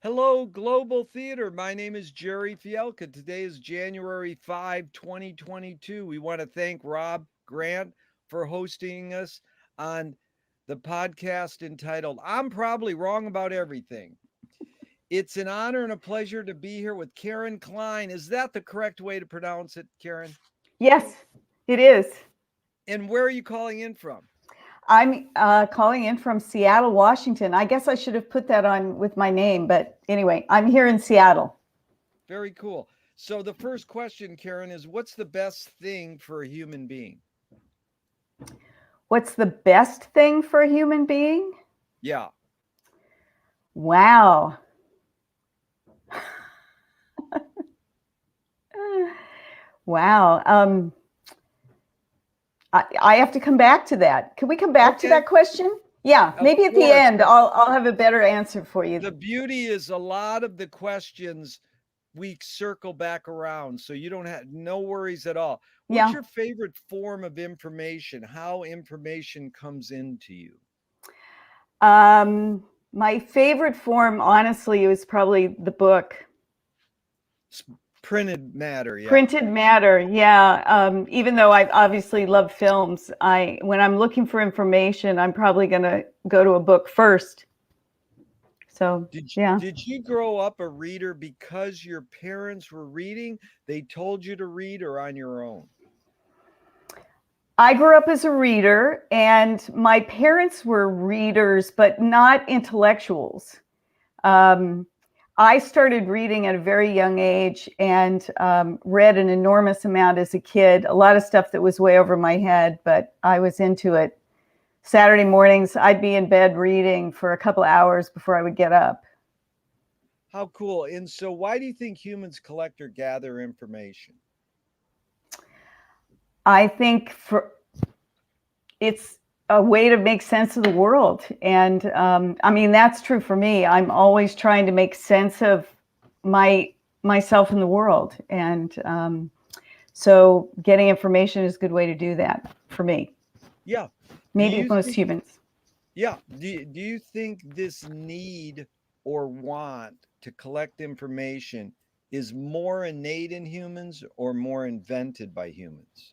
Hello, Global Theater. My name is Jerry Fielka. Today is January 5, 2022. We want to thank Rob Grant for hosting us on the podcast entitled I'm Probably Wrong About Everything. It's an honor and a pleasure to be here with Caryn Cline. Is that the correct way to pronounce it, Caryn? Yes, it is. And where are you calling in from? I'm calling in from Seattle, Washington. I guess I should have put that on with my name, but anyway, I'm here in Seattle. Very cool. So, the first question, Caryn, is what's the best thing for a human being? What's the best thing for a human being? Yeah. Wow. Wow. I have to come back to that. Can we come back to Okay. that question? Yeah, Of maybe at the course. end I'll have a better answer for you. The beauty is a lot of the questions we circle back around, so you don't have no worries at all. What's Yeah. your favorite form of information? How information comes into you? My favorite form, honestly, was probably the book. S- Printed matter, yeah. Printed matter, yeah. Even though I obviously love films, when I'm looking for information, I'm probably going to go to a book first. So, Did yeah. did you grow up a reader because your parents were reading? They told you to read or on your own? I grew up as a reader, and my parents were readers, but not intellectuals. Um, I started reading at a very young age and read an enormous amount as a kid, a lot of stuff that was way over my head, but I was into it. Saturday mornings, I'd be in bed reading for a couple of hours before I would get up. How cool. And so why do you think humans collect or gather information? I think for it's a way to make sense of the world. And I mean, that's true for me. I'm always trying to make sense of myself in the world. And so getting information is a good way to do that for me. Yeah. Do Maybe you most think humans. Yeah. Do you think this need or want to collect information is more innate in humans or more invented by humans?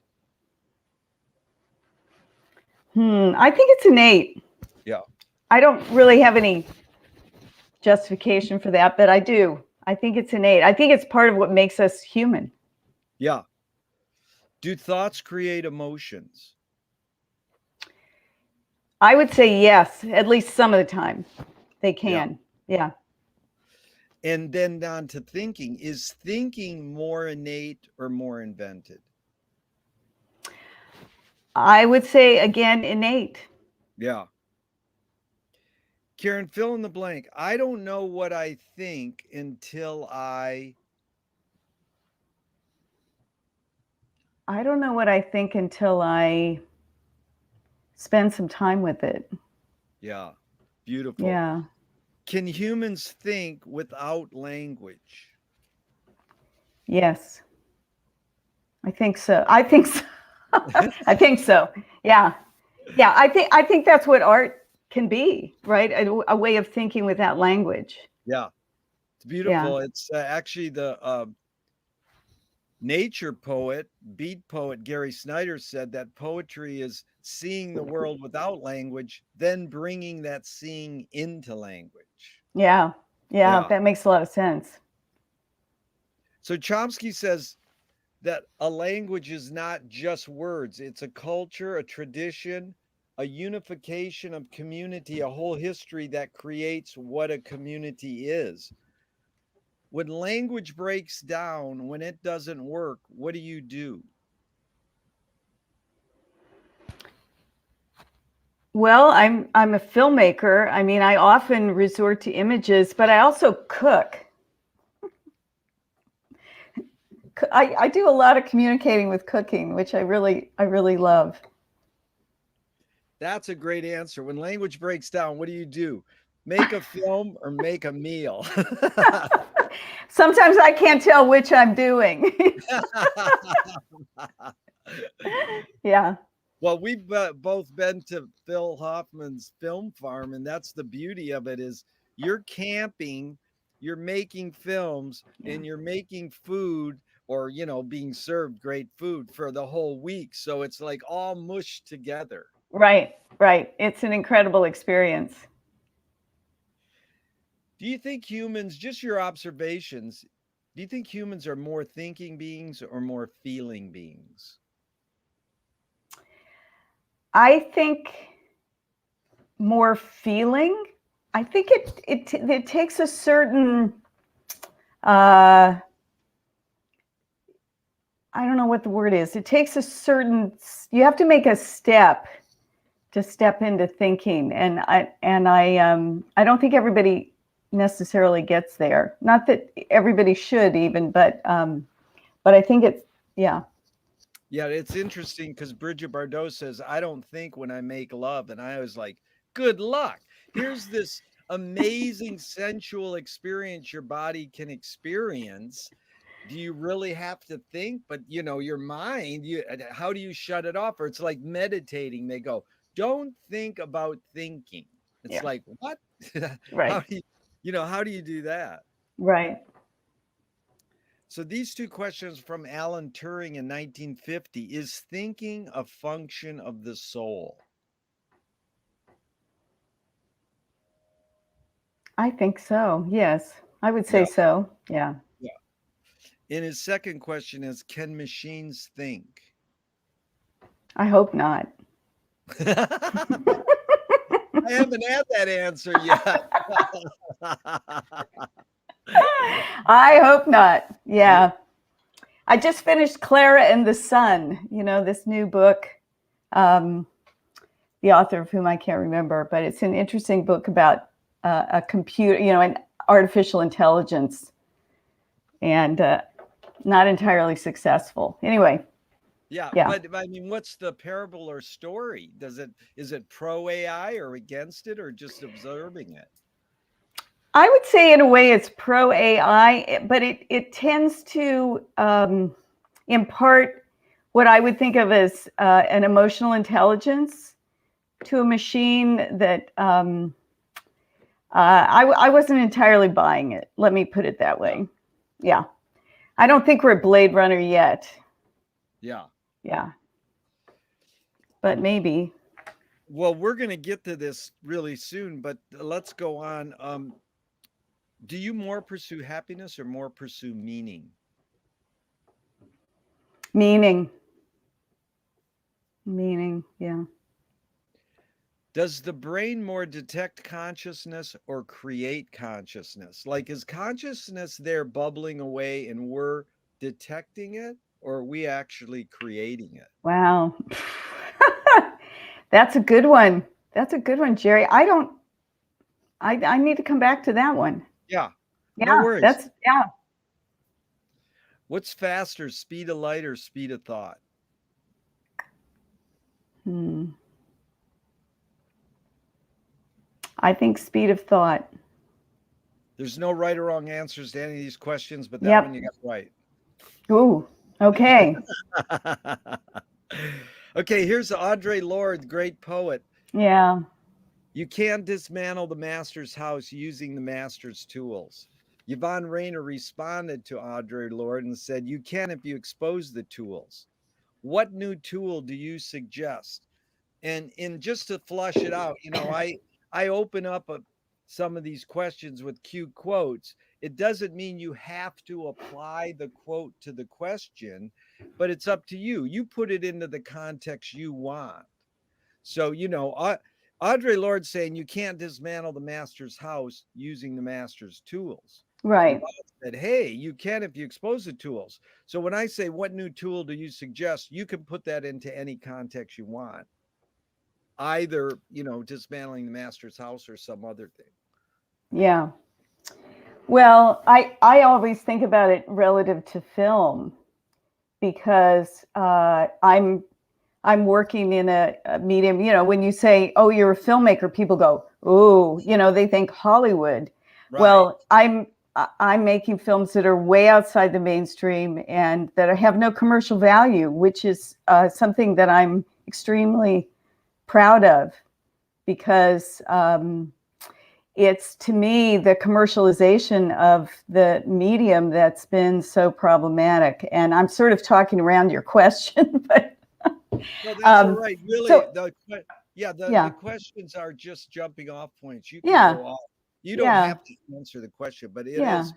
I think it's innate. Yeah. I don't really have any justification for that, but I do. I think it's innate. I think it's part of what makes us human. Yeah. Do thoughts create emotions? I would say yes, at least some of the time they Yeah. can. Yeah. And then on to thinking. Is thinking more innate or more invented? I would say again, innate. Yeah. Karen, fill in the blank. I don't know what I think until I. I don't know what I think until I spend some time with it. Yeah. Beautiful. Yeah. Can humans think without language? Yes. I think so. I think so. I think so. Yeah. Yeah. I think that's what art can be, right? A way of thinking without language. Yeah. It's Yeah. beautiful. It's actually the nature poet, beat poet Gary Snyder said that poetry is seeing the world without language, then bringing that seeing into language. Yeah. Yeah. Yeah. That makes a lot of sense. So Chomsky says that a language is not just words, it's a culture, a tradition, a unification of community, a whole history that creates what a community is. When language breaks down, when it doesn't work, what do you do? Well, I'm a filmmaker. I mean, I often resort to images, but I also cook. I do a lot of communicating with cooking, which I really love. That's a great answer. When language breaks down, what do you do? Make a film or make a meal? Sometimes I can't tell which I'm doing. Yeah. Well, we've both been to Phil Hoffman's film farm, and that's the beauty of it is you're camping you're making films and you're making food or, being served great food for the whole week. So it's like all mushed together. Right, right. It's an incredible experience. Do you think humans, just your observations, do you think humans are more thinking beings or more feeling beings? I think more feeling. I think it takes a certain I don't know what the word is. It takes a certain, you have to make a step to step into thinking, and I don't think everybody necessarily gets there. Not that everybody should even, but I think it's yeah. Yeah, it's interesting because Bridget Bardot says, I don't think when I make love. And I was like, good luck. Here's this amazing sensual experience your body can experience. Do you really have to think? But your mind, how do you shut it off? Or it's like meditating. They go, don't think about thinking. It's Yeah. like, what? How Right. do how do you do that? Right. So these two questions from Alan Turing in 1950: is thinking a function of the soul? I think so. Yes, I would say Yeah. so. Yeah. Yeah. And his second question is, can machines think? I hope not. I haven't had that answer yet. I hope not. Yeah. I just finished Clara and the Sun, this new book, the author of whom I can't remember, but it's an interesting book about a computer, an artificial intelligence, and not entirely successful. Anyway. Yeah, Yeah. but I mean, what's the parable or story? Is it pro AI or against it or just observing it? I would say in a way it's pro AI, but it tends to impart what I would think of as an emotional intelligence to a machine that I wasn't entirely buying it. Let me put it that way. Yeah. I don't think we're at Blade Runner yet. Yeah. Yeah. But maybe. Well, we're going to get to this really soon, but let's go on. Do you more pursue happiness or more pursue meaning? Meaning, yeah. Does the brain more detect consciousness or create consciousness? Like, is consciousness there bubbling away and we're detecting it, or are we actually creating it? Wow. That's a good one. That's a good one, Jerry. I need to come back to that one. Yeah. No Yeah, worries. yeah. What's faster, speed of light or speed of thought? I think speed of thought. There's no right or wrong answers to any of these questions, but that Yep. one you got right. Ooh, okay. Okay, here's Audre Lorde, great poet. Yeah. You can't dismantle the master's house using the master's tools. Yvonne Rainer responded to Audre Lorde and said, you can if you expose the tools. What new tool do you suggest? And just to flush it out, I open up some of these questions with cute quotes. It doesn't mean you have to apply the quote to the question, but it's up to you. You put it into the context you want. So, Audre Lorde saying you can't dismantle the master's house using the master's tools. Right. Yvonne said, hey, you can if you expose the tools. So when I say what new tool do you suggest, you can put that into any context you want. Either, dismantling the master's house or some other thing. Yeah. Well, I always think about it relative to film because I'm working in a medium, when you say, oh, you're a filmmaker, people go, oh, they think Hollywood. Right. Well, I'm making films that are way outside the mainstream and that have no commercial value, which is something that I'm extremely proud of because it's, to me, the commercialization of the medium that's been so problematic. And I'm sort of talking around your question, but No, that's all right. Really, so the yeah, questions are just jumping off points. You can yeah, go off. You don't yeah, have to answer the question, but it yeah. is,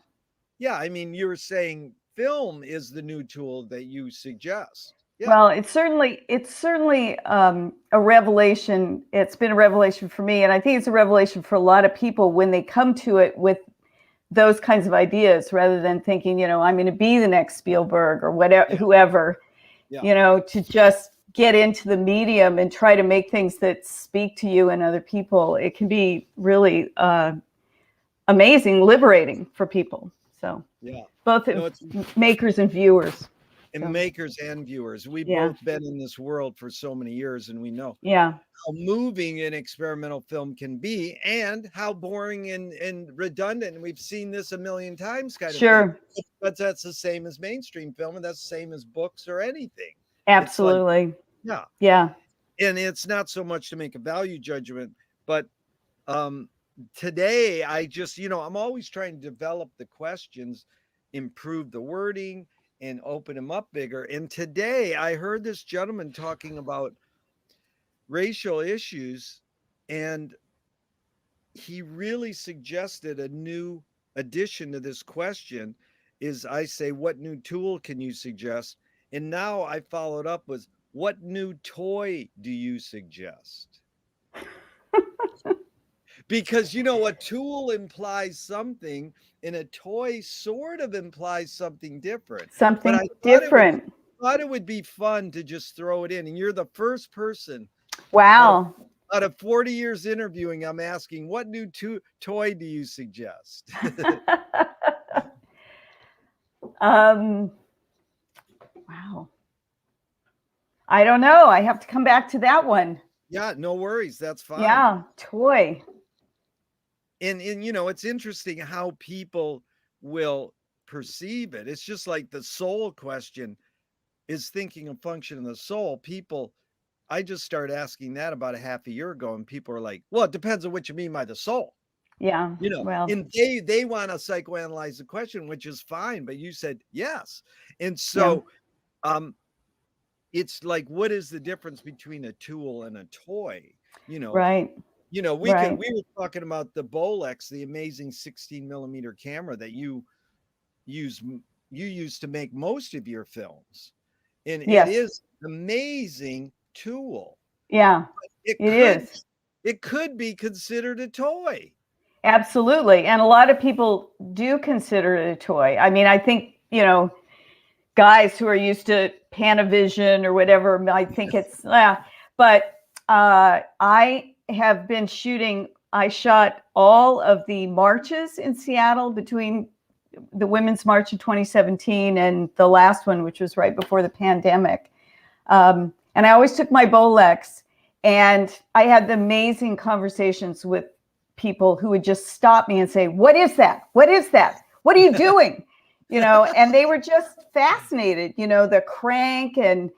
yeah, I mean, you were saying film is the new tool that you suggest. Yeah. Well, it's certainly a revelation. It's been a revelation for me, and I think it's a revelation for a lot of people when they come to it with those kinds of ideas, rather than thinking, I'm going to be the next Spielberg or whatever, Yeah. whoever, Yeah. to just get into the medium and try to make things that speak to you and other people. It can be really amazing, liberating for people. So Yeah. both No, of it's makers and viewers. and So makers and viewers. We've yeah, both been in this world for so many years, and we know yeah, how moving an experimental film can be and how boring and redundant. And we've seen this a million times, kind of thing. sure, But that's the same as mainstream film, and that's the same as books or anything. It's like, absolutely, yeah. yeah, And it's not so much to make a value judgment, but um today I just, I'm always trying to develop the questions, improve the wording, and open them up bigger. And today I heard this gentleman talking about racial issues, and he really suggested a new addition to this question. Is, I say, what new tool can you suggest? And now I followed up with, what new toy do you suggest? Because a tool implies something and a toy sort of implies something different. But something I different. thought it would be fun to just throw it in. And you're the first person out of Wow. out of 40 years interviewing, I'm asking, what new toy do you suggest? um, wow. I don't know. I have to come back to that one. Yeah, no worries. That's fine. Yeah, toy. And it's interesting how people will perceive it. It's just like the soul question is thinking of function of the soul. People, I just started asking that about a half a year ago, and people are like, well, it depends on what you mean by the soul. Yeah. Well, And they want to psychoanalyze the question, which is fine, but you said yes. And yeah. so it's like, what is the difference between a tool and a toy? You know, Right. we Right. were talking about the Bolex, the amazing 16 millimeter camera that use you use to make most of your films. And it Yes. is an amazing tool. Yeah. It It could is. it could be considered a toy. Absolutely. And a lot of people do consider it a toy. I mean, I think, guys who are used to Panavision or whatever might think it's, but I have been shooting, I shot all of the marches in Seattle between the Women's March of 2017 and the last one, which was right before the pandemic. And I always took my Bolex, and I had the amazing conversations with people who would just stop me and say, "What is that? What is that? What are you doing?" And they were just fascinated, the crank and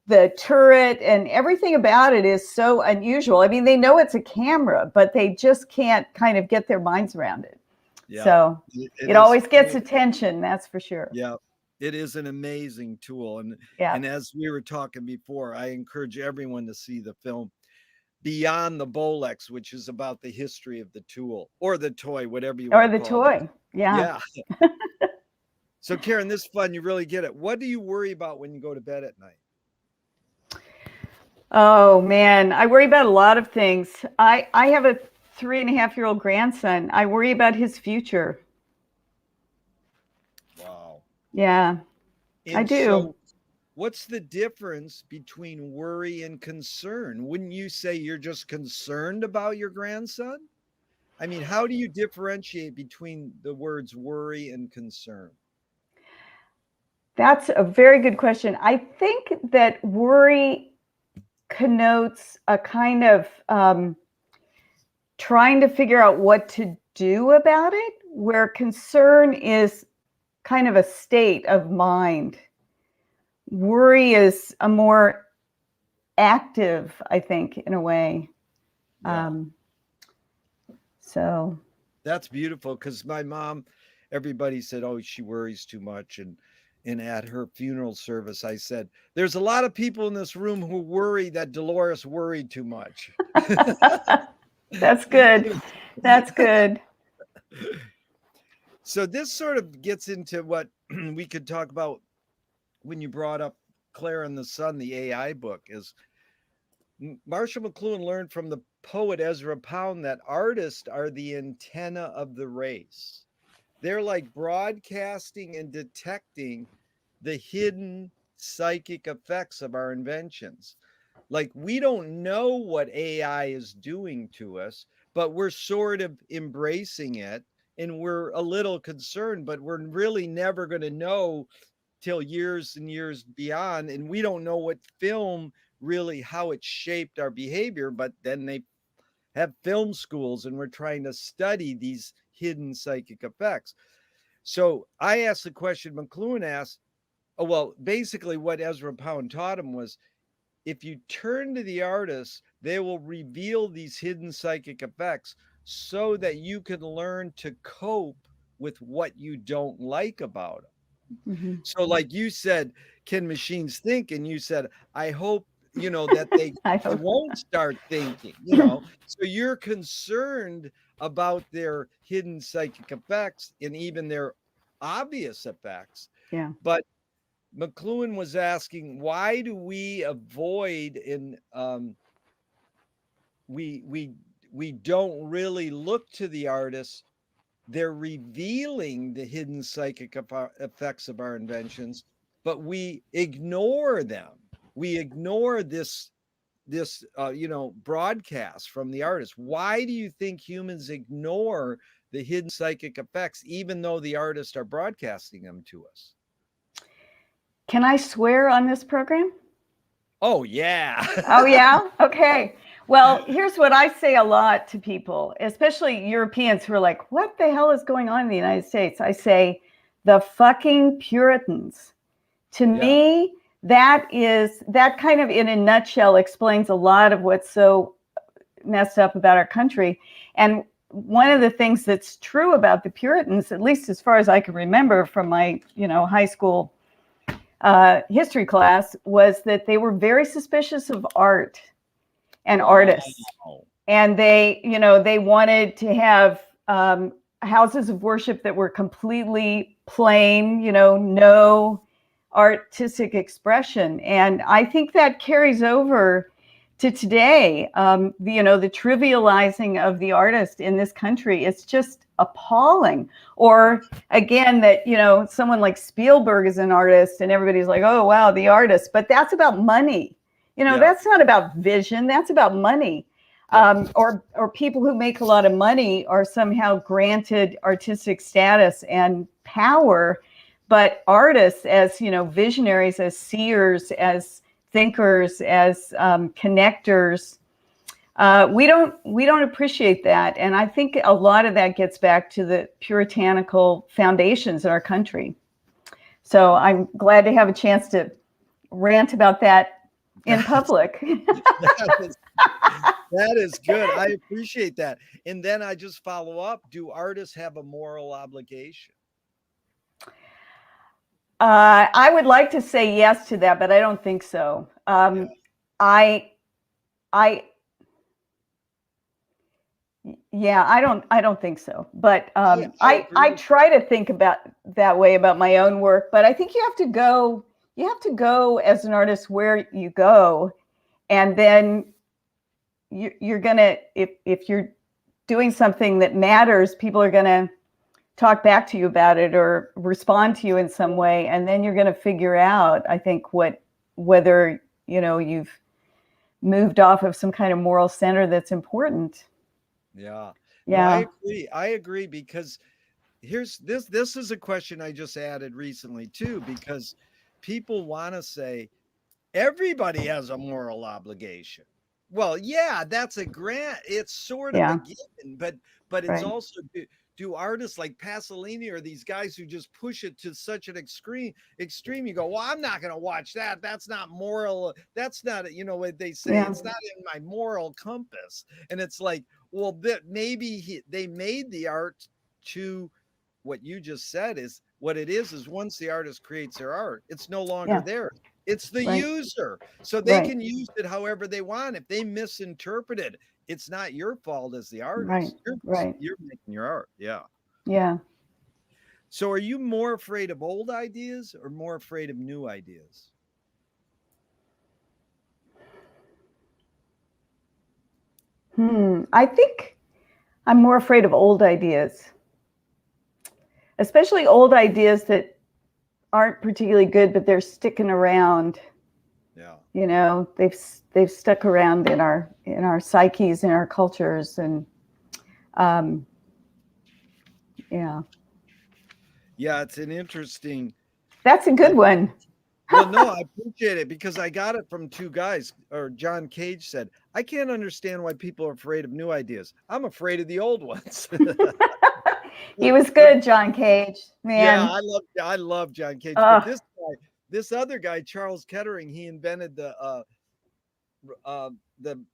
the turret and everything about it is so unusual. I mean, they know it's a camera, but they just can't kind of get their minds around it. Yeah. So it always gets attention, that's for sure. Yeah. It is an amazing tool. And Yeah. as we were talking before, I encourage everyone to see the film Beyond the Bolex, which is about the history of the tool or the toy, whatever you want Or to the call it. toy. Yeah. Yeah. So Caryn, this is fun. You really get it. What do you worry about when you go to bed at night? Oh man, I worry about a lot of things. I have a 3.5-year-old grandson. I worry about his future. Wow. Yeah, I And do. so what's the difference between worry and concern? Wouldn't you say you're just concerned about your grandson? I mean, how do you differentiate between the words worry and concern? That's a very good question. I think that worry connotes a kind of trying to figure out what to do about it, where concern is kind of a state of mind. Worry is a more active, I think, in a way. Yeah. So That's beautiful, because my mom, everybody said, "Oh, she worries too much," and at her funeral service, I said, "There's a lot of people in this room who worry that Dolores worried too much." that's good. That's good. So this sort of gets into what we could talk about when you brought up Claire and the Sun, the AI book. Is Marshall McLuhan learned from the poet Ezra Pound that artists are the antenna of the race. They're like broadcasting and detecting the hidden psychic effects of our inventions. Like, we don't know what AI is doing to us, but we're sort of embracing it, and we're a little concerned, but we're really never going to know till years and years beyond. And we don't know what film really, how it shaped our behavior, but then they have film schools and we're trying to study these hidden psychic effects. So I asked the question McLuhan asked. Oh, well, basically, what Ezra Pound taught him was, if you turn to the artists, they will reveal these hidden psychic effects so that you can learn to cope with what you don't like about them. Mm-hmm. So, like you said, can machines think? And you said, I hope, that they I hope. won't start thinking, So you're concerned about their hidden psychic effects and even their obvious effects. Yeah. But McLuhan was asking, why do we avoid and we don't really look to the artists? They're revealing the hidden psychic effects of our inventions, but we ignore them. We ignore this broadcast from the artist. Why do you think humans ignore the hidden psychic effects, even though the artists are broadcasting them to us? Can I swear on this program? Oh, yeah. Oh, yeah? Okay. Well, here's what I say a lot to people, especially Europeans who are like, what the hell is going on in the United States? I say, the fucking Puritans. To Yeah. me, that kind of in a nutshell explains a lot of what's so messed up about our country. And one of the things that's true about the Puritans, at least as far as I can remember from my, high school history class, was that they were very suspicious of art and artists. And they wanted to have houses of worship that were completely plain, no artistic expression. And I think that carries over to today. The trivializing of the artist in this country is just appalling. Or again, that someone like Spielberg is an artist and everybody's like, oh wow, the artist, but that's about money. That's not about vision, that's about money. Or people who make a lot of money are somehow granted artistic status and power, but artists, as visionaries, as seers, as thinkers, as connectors, we don't appreciate that. And I think a lot of that gets back to the puritanical foundations in our country. So I'm glad to have a chance to rant about that in public. That is good. I appreciate that. And then I just follow up. Do artists have a moral obligation? I would like to say yes to that, but I don't think so. Yeah. I don't think so. But I try to think about that way about my own work. But I think you have to go as an artist where you go, and then you're gonna, if you're doing something that matters, people are gonna talk back to you about it or respond to you in some way, and then you're going to figure out, I think, whether you've moved off of some kind of moral center that's important. Yeah. Yeah. No, I agree, because here's this is a question I just added recently too, because people want to say everybody has a moral obligation. Well, yeah, that's a grant. It's sort of a given, but it's Right. also, do artists like Pasolini or these guys who just push it to such an extreme, you go, well, I'm not going to watch that. That's not moral. That's not, what they say. Yeah. It's not in my moral compass. And it's like, Well, that maybe they made the art to what you just said is what it is once the artist creates their art, it's no longer Yeah. theirs. It's the Right. user. So they Right. can use it however they want. If they misinterpret it, it's not your fault as the Right. artist. Right. You're making your art. Yeah. Yeah. So are you more afraid of old ideas or more afraid of new ideas? I think I'm more afraid of old ideas, especially old ideas that aren't particularly good, but they're sticking around. Yeah. You know, they've stuck around in our psyches, in our cultures, and um, yeah, Yeah, it's an interesting. that's a I good one. Well, no, I appreciate it because I got it from two guys. Or John Cage said, "I can't understand why people are afraid of new ideas. I'm afraid of the old ones." He was But good, John Cage. yeah, Man, I love John Cage. But uh, this other guy, Charles Kettering, he invented the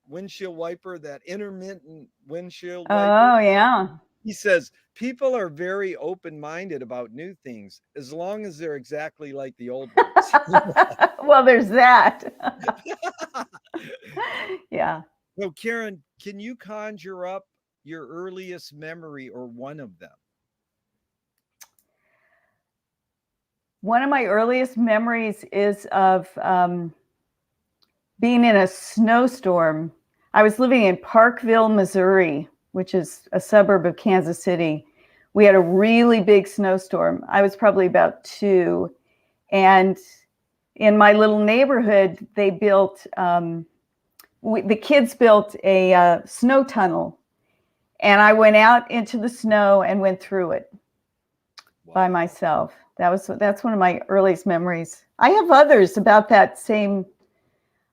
windshield wiper, that intermittent windshield wiper. oh yeah. He says people are very open-minded about new things as long as they're exactly like the old ones. Well, there's that. Yeah. So, Caryn, can you conjure up your earliest memory or one of them? One of my earliest memories is of being in a snowstorm. I was living in Parkville, Missouri, which is a suburb of Kansas City. We had a really big snowstorm. I was probably about 2. And in my little neighborhood, they built, the kids built a snow tunnel. And I went out into the snow and went through it by Wow. myself. That's one of my earliest memories. I have others about that same.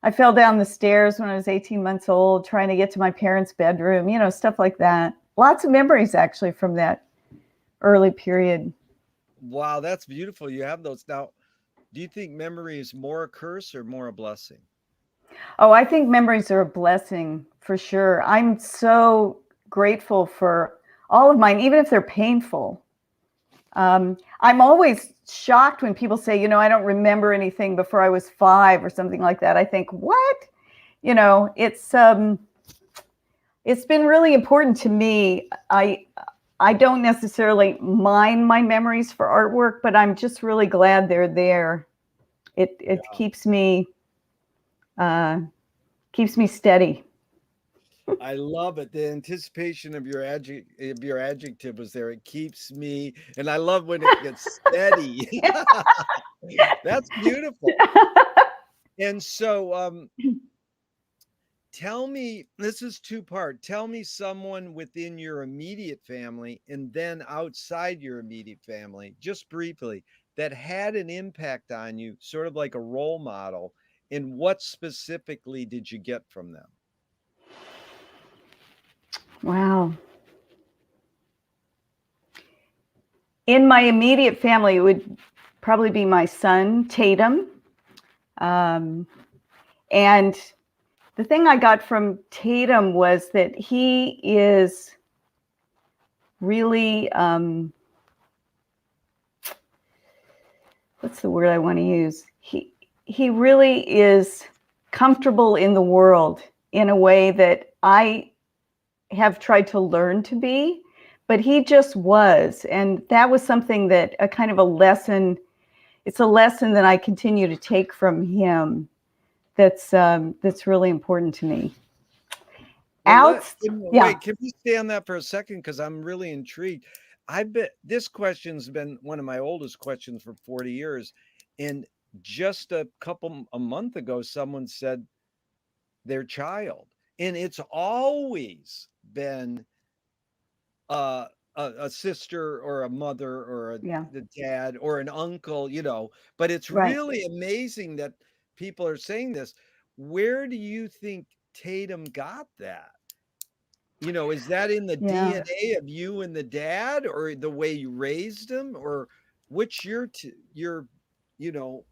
I fell down the stairs when I was 18 months old, trying to get to my parents' bedroom, stuff like that. Lots of memories actually from that early period. Wow, that's beautiful. You have those. Now, do you think memory is more a curse or more a blessing? Oh, I think memories are a blessing for sure. I'm so grateful for all of mine, even if they're painful. I'm always shocked when people say, I don't remember anything before I was 5 or something like that. I think, what? It's been really important to me. I don't necessarily mind my memories for artwork, but I'm just really glad they're there. It Yeah. keeps me steady. I love it. The anticipation of your adjective was there. It keeps me, and I love when it gets steady. That's beautiful. And so, tell me, this is two-part. Tell me someone within your immediate family and then outside your immediate family, just briefly, that had an impact on you, sort of like a role model. And what specifically did you get from them? Wow. In my immediate family, it would probably be my son, Tatum. And the thing I got from Tatum was that he is really, what's the word I want to use? He really is comfortable in the world in a way that I have tried to learn to be, but he just was. And that was something that a kind of a lesson. It's a lesson that I continue to take from him. That's really important to me. Well, Yeah. wait, can we stay on that for a second? Because I'm really intrigued. I bet this question's been one of my oldest questions for 40 years. And just a month ago, someone said their child. And it's always been a sister or a mother or Yeah. the dad or an uncle, but it's Right. really amazing that people are saying this. Where do you think Tatum got that? Is that in the Yeah. DNA of you and the dad, or the way you raised him, or which you know,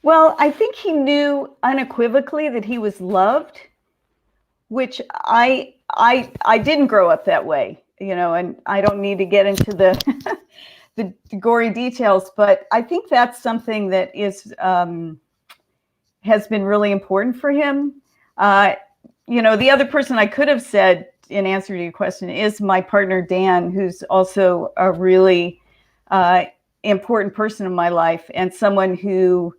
Well, I think he knew unequivocally that he was loved. which I didn't grow up that way, and I don't need to get into the gory details, but I think that's something that has been really important for him. The other person I could have said in answer to your question is my partner Dan, who's also a really important person in my life and someone who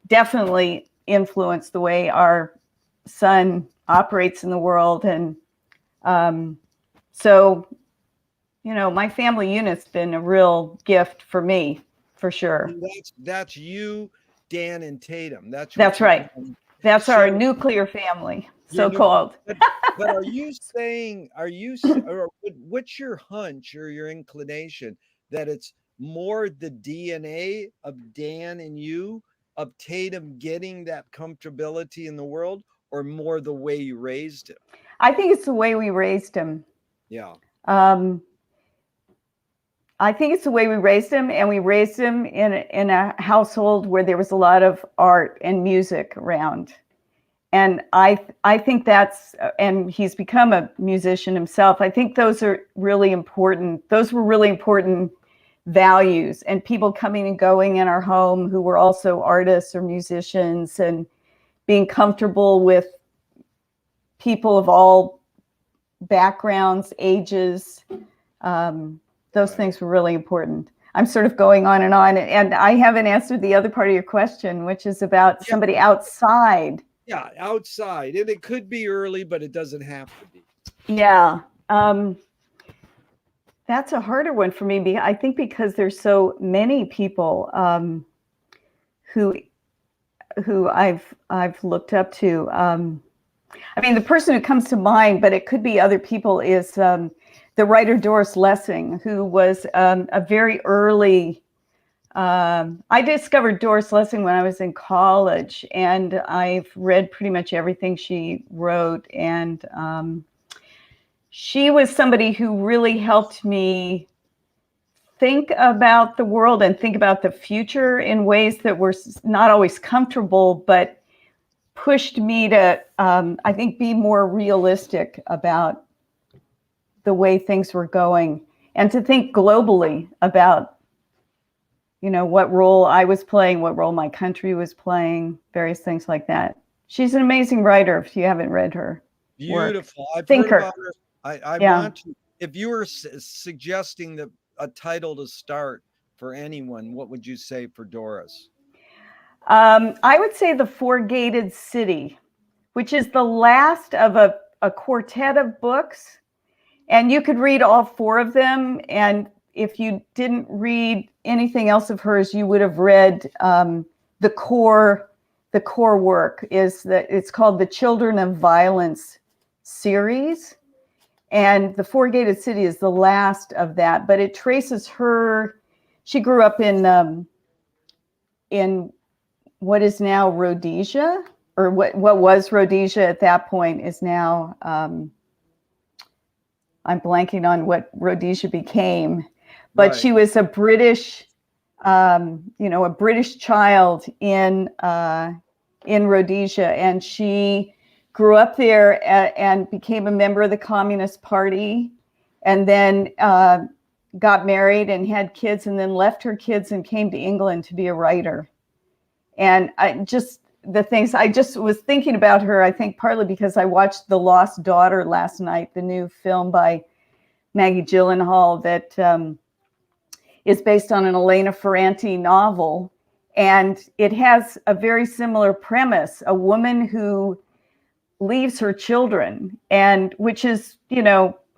definitely influenced the way our son operates in the world. And so, my family unit's been a real gift for me, for sure. And that's you, Dan, and Tatum. That's what That's you right. call them. That's our So nuclear family, your so new, called. but or what's your hunch or your inclination that it's more the DNA of Dan and you, of Tatum getting that comfortability in the world, or more the way you raised him? I think it's the way we raised him. Yeah. Um, I think it's the way we raised him, and we raised him in a household where there was a lot of art and music around. And I think and he's become a musician himself. I think those are really important. Those were really important values, and people coming and going in our home who were also artists or musicians, and being comfortable with people of all backgrounds, ages. Those things were really important. I'm sort of going on, and I haven't answered the other part of your question, which is about somebody outside. Yeah, outside. And it could be early, but it doesn't have to be. Yeah. That's a harder one for me. I think because there's so many people who I've looked up to. I mean, the person who comes to mind, but it could be other people, is the writer Doris Lessing, who was a very early. I discovered Doris Lessing when I was in college, and I've read pretty much everything she wrote. And she was somebody who really helped me think about the world and think about the future in ways that were not always comfortable, but pushed me to, I think, be more realistic about the way things were going, and to think globally about, what role I was playing, what role my country was playing, various things like that. She's an amazing writer if you haven't read her Beautiful. work. I've Thinker. heard about her. I Yeah. want to, if you were suggesting a title to start for anyone, what would you say for Doris? I would say The Four-Gated City, which is the last of a quartet of books. And you could read all four of them. And if you didn't read anything else of hers, you would have read the core work. It's called the Children of Violence series. And The Four-Gated City is the last of that. But it traces her. She grew up in what is now Rhodesia, or what was Rhodesia at that point is now, I'm blanking on what Rhodesia became, but Right. she was a British, a British child in Rhodesia, and she grew up there and became a member of the Communist Party, and then got married and had kids, and then left her kids and came to England to be a writer. And the things I just was thinking about her, I think partly because I watched The Lost Daughter last night, the new film by Maggie Gyllenhaal that is based on an Elena Ferrante novel. And it has a very similar premise, a woman who leaves her children, and which is,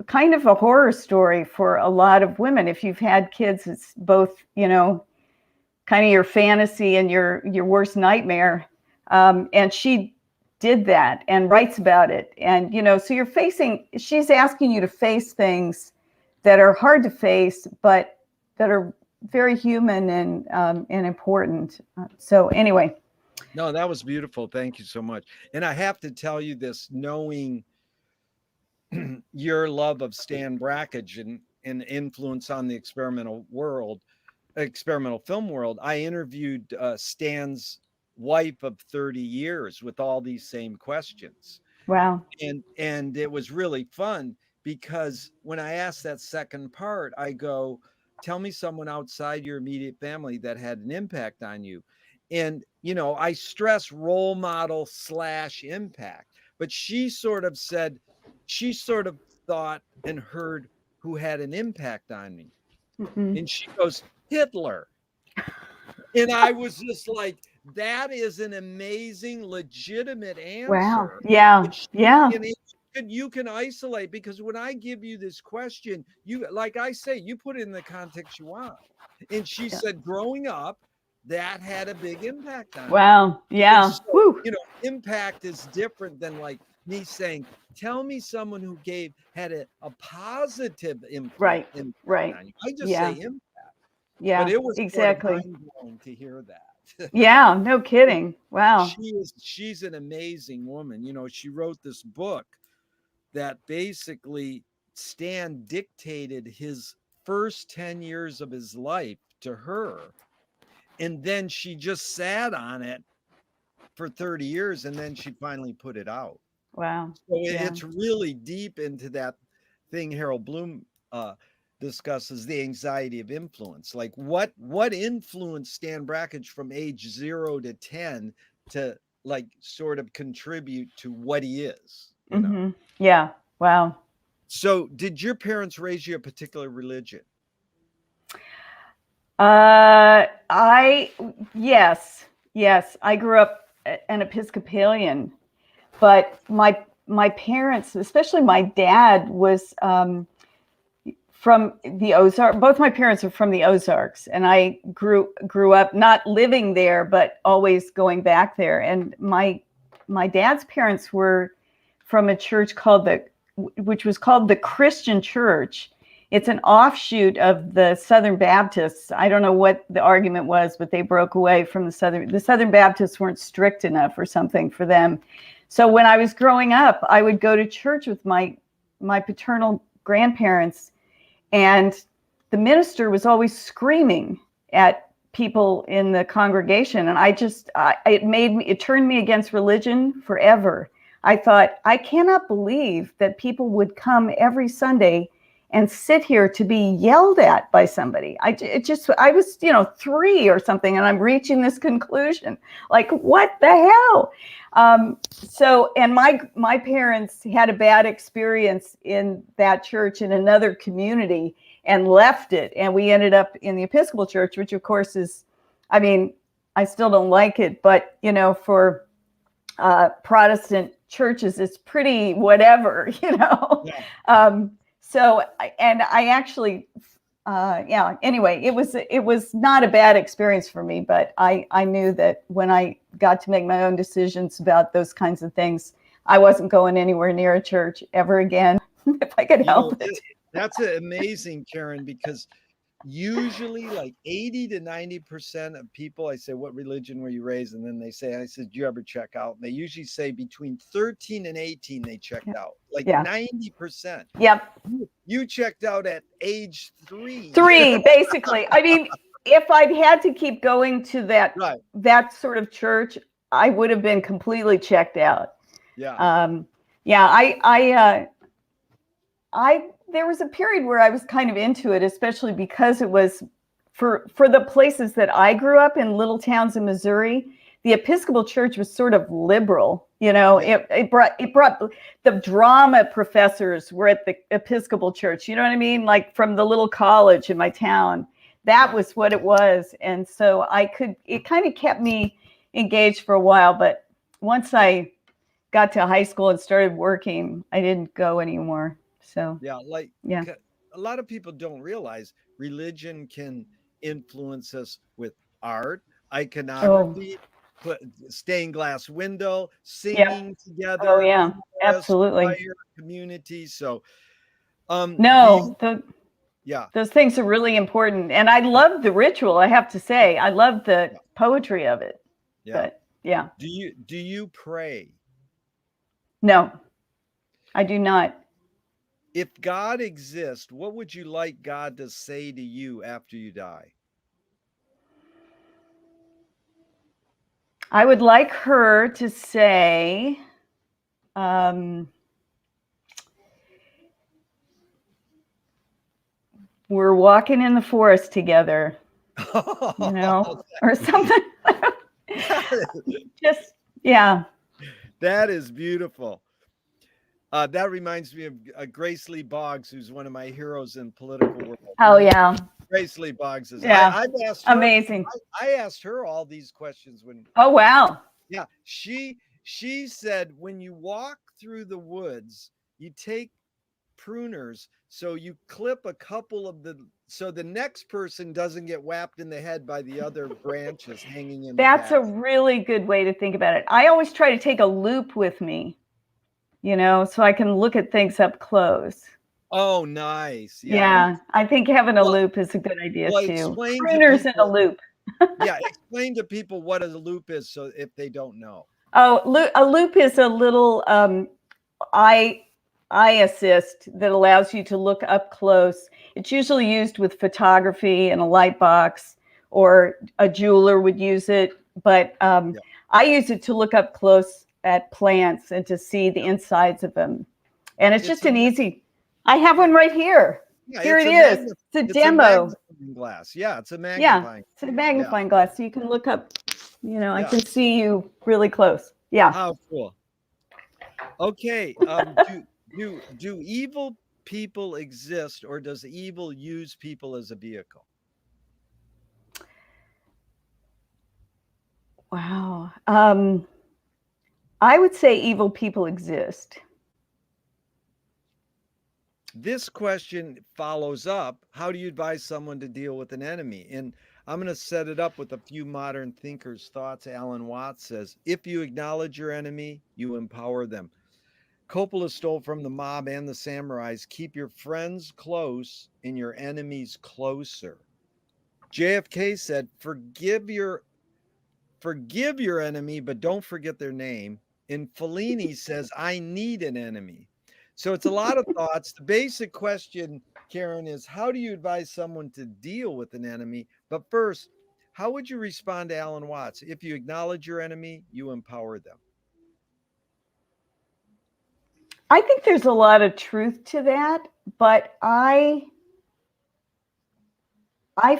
kind of a horror story for a lot of women. If you've had kids, it's both, kind of your fantasy and your worst nightmare. And she did that and writes about it. And, so she's asking you to face things that are hard to face, but that are very human and important. So anyway. No, that was beautiful. Thank you so much. And I have to tell you this, knowing your love of Stan Brakhage and influence on the experimental film world, I interviewed Stan's wife of 30 years with all these same questions. Wow. And it was really fun because when I asked that second part, I go, tell me someone outside your immediate family that had an impact on you. And I stress role model / impact, but she sort of said, she sort of thought and heard who had an impact on me. Mm-hmm. And she goes, Hitler. And I was just like, that is an amazing, legitimate Wow. answer. Yeah. And Yeah. you can isolate, because when I give you this question, you, like I say, you put it in the context you want. And she Yeah. said, growing up, that had a big impact on me. Wow. And Yeah. so, Woo. impact is different than like me saying, tell me someone who had a positive Right. impact Right. on you. I just say Yeah. impact, but Yeah. it was sort of Exactly. mind blowing to hear that. Yeah. No kidding. Wow. She's an amazing woman. She wrote this book that basically Stan dictated his first 10 years of his life to her. And then she just sat on it for 30 years, and then she finally put it out. Wow. So Yeah. it's really deep into that thing Harold Bloom discusses, the anxiety of influence. Like what influenced Stan Brakhage from age 0 to 10 to like sort of contribute to what he is. Mm-hmm. Yeah. Wow. So did your parents raise you a particular religion? Yes. I grew up an Episcopalian, but my parents, especially my dad, was from the Ozarks. Both my parents are from the Ozarks, and I grew up not living there, but always going back there. And my dad's parents were from a church which was called the Christian Church. It's an offshoot of the Southern Baptists. I don't know what the argument was, but they broke away from the Southern Baptists weren't strict enough or something for them. So when I was growing up, I would go to church with my paternal grandparents, and the minister was always screaming at people in the congregation. And it turned me against religion forever. I thought, I cannot believe that people would come every Sunday and sit here to be yelled at by somebody. I was, 3 or something, and I'm reaching this conclusion. Like, what the hell? And my parents had a bad experience in that church in another community and left it. And we ended up in the Episcopal Church, which of course is, I mean, I still don't like it, but for Protestant churches, it's pretty whatever. Yeah. And I actually, anyway, it was not a bad experience for me, but I knew that when I got to make my own decisions about those kinds of things, I wasn't going anywhere near a church ever again if I could help it. That's amazing, Caryn, because usually like 80 to 90% of people, I say, what religion were you raised? And then they say, I said, do you ever check out? And they usually say between 13 and 18, they checked out, like Yeah. 90%. Yep. You checked out at age 3. 3, basically. I mean, if I'd had to keep going to Right. that sort of church, I would have been completely checked out. Yeah. There was a period where I was kind of into it, especially because it was for the places that I grew up in, little towns in Missouri. The Episcopal Church was sort of liberal, Yeah. It brought the drama professors were at the Episcopal Church, you know what I mean? Like from the little college in my town, that was what it was. And so it kind of kept me engaged for a while, but once I got to high school and started working, I didn't go anymore. So Yeah, yeah. a lot of people don't realize religion can influence us with art, iconography, stained glass window, singing together, Oh yeah, chorus, absolutely. choir, community. So, no, yeah, those things are really important, and I love the ritual. I have to say, I love the poetry of it. Yeah. But yeah. Do you pray? No, I do not. If God exists, what would you like God to say to you after you die? I would like her to say, We're walking in the forest together, or something. Just, yeah. That is beautiful. That reminds me of Grace Lee Boggs, who's one of my heroes in political world. Oh, yeah. Grace Lee Boggs is. Yeah. I've asked her. Amazing. I asked her all these questions when. Oh, wow. Yeah, she said when you walk through the woods, you take pruners, so you clip a couple of so the next person doesn't get whapped in the head by the other branches hanging in. That's a really good way to think about it. I always try to take a loop with me, so I can look at things up close. Oh, nice. Yeah, I think having a loop is a good idea too. Pruners in a loop. Yeah, explain to people what a loop is, so if they don't know. Oh, a loop is a little eye assist that allows you to look up close. It's usually used with photography and a light box, or a jeweler would use it. But I use it to look up close at plants and to see the insides of them. And it's just an easy. I have one right here. Yeah, here it is. It's a demo. A magnifying glass. Yeah, it's a magnifying. Yeah, it's a magnifying glass, so you can look up. I can see you really close. Yeah. How cool. Okay. Do evil people exist, or does evil use people as a vehicle? Wow. I would say evil people exist. This question follows up, how do you advise someone to deal with an enemy? And I'm going to set it up with a few modern thinkers' thoughts. Alan Watts says, if you acknowledge your enemy, you empower them. Coppola stole from the mob and the samurais, keep your friends close and your enemies closer. JFK said, forgive your enemy, but don't forget their name. And Fellini says, I need an enemy. So it's a lot of thoughts. The basic question, Caryn, is how do you advise someone to deal with an enemy? But first, how would you respond to Alan Watts? If you acknowledge your enemy, you empower them. I think there's a lot of truth to that, but I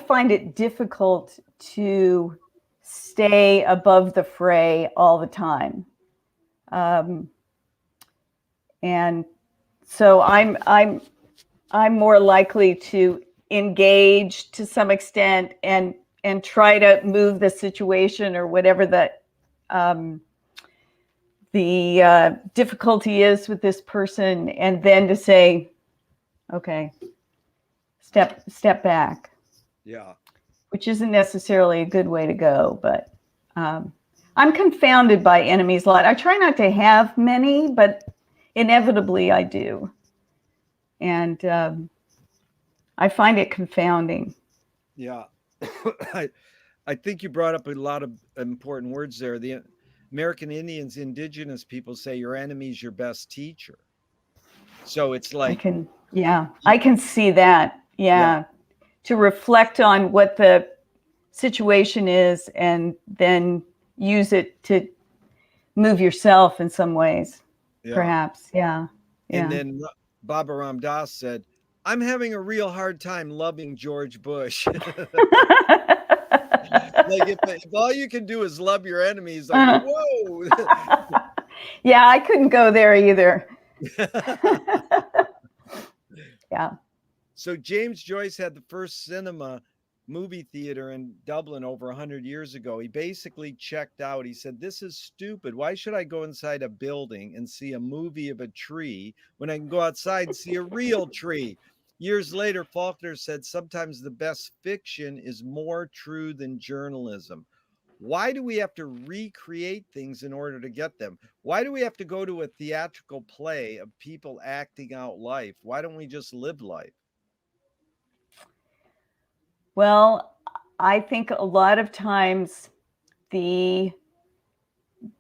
find it difficult to stay above the fray all the time. And so I'm more likely to engage to some extent and try to move the situation or whatever the difficulty is with this person, and then to say, okay, step back. Yeah. Which isn't necessarily a good way to go, but I'm confounded by enemies a lot. I try not to have many, but inevitably I do. And I find it confounding. Yeah. I think you brought up a lot of important words there. The American Indians, indigenous people say your enemy is your best teacher. So it's like I can see that. Yeah. To reflect on what the situation is and then use it to move yourself in some ways. Perhaps. Yeah. And then Baba Ram Das said, I'm having a real hard time loving George Bush. Like if all you can do is love your enemies, like, whoa. Yeah, I couldn't go there either. Yeah. So James Joyce had the first cinema movie theater in Dublin over 100 years ago. He basically checked out. He said, this is stupid. Why should I go inside a building and see a movie of a tree when I can go outside and see a real tree? Years later, Faulkner said, sometimes the best fiction is more true than journalism. Why do we have to recreate things in order to get them? Why do we have to go to a theatrical play of people acting out life? Why don't we just live life? Well, I think a lot of times the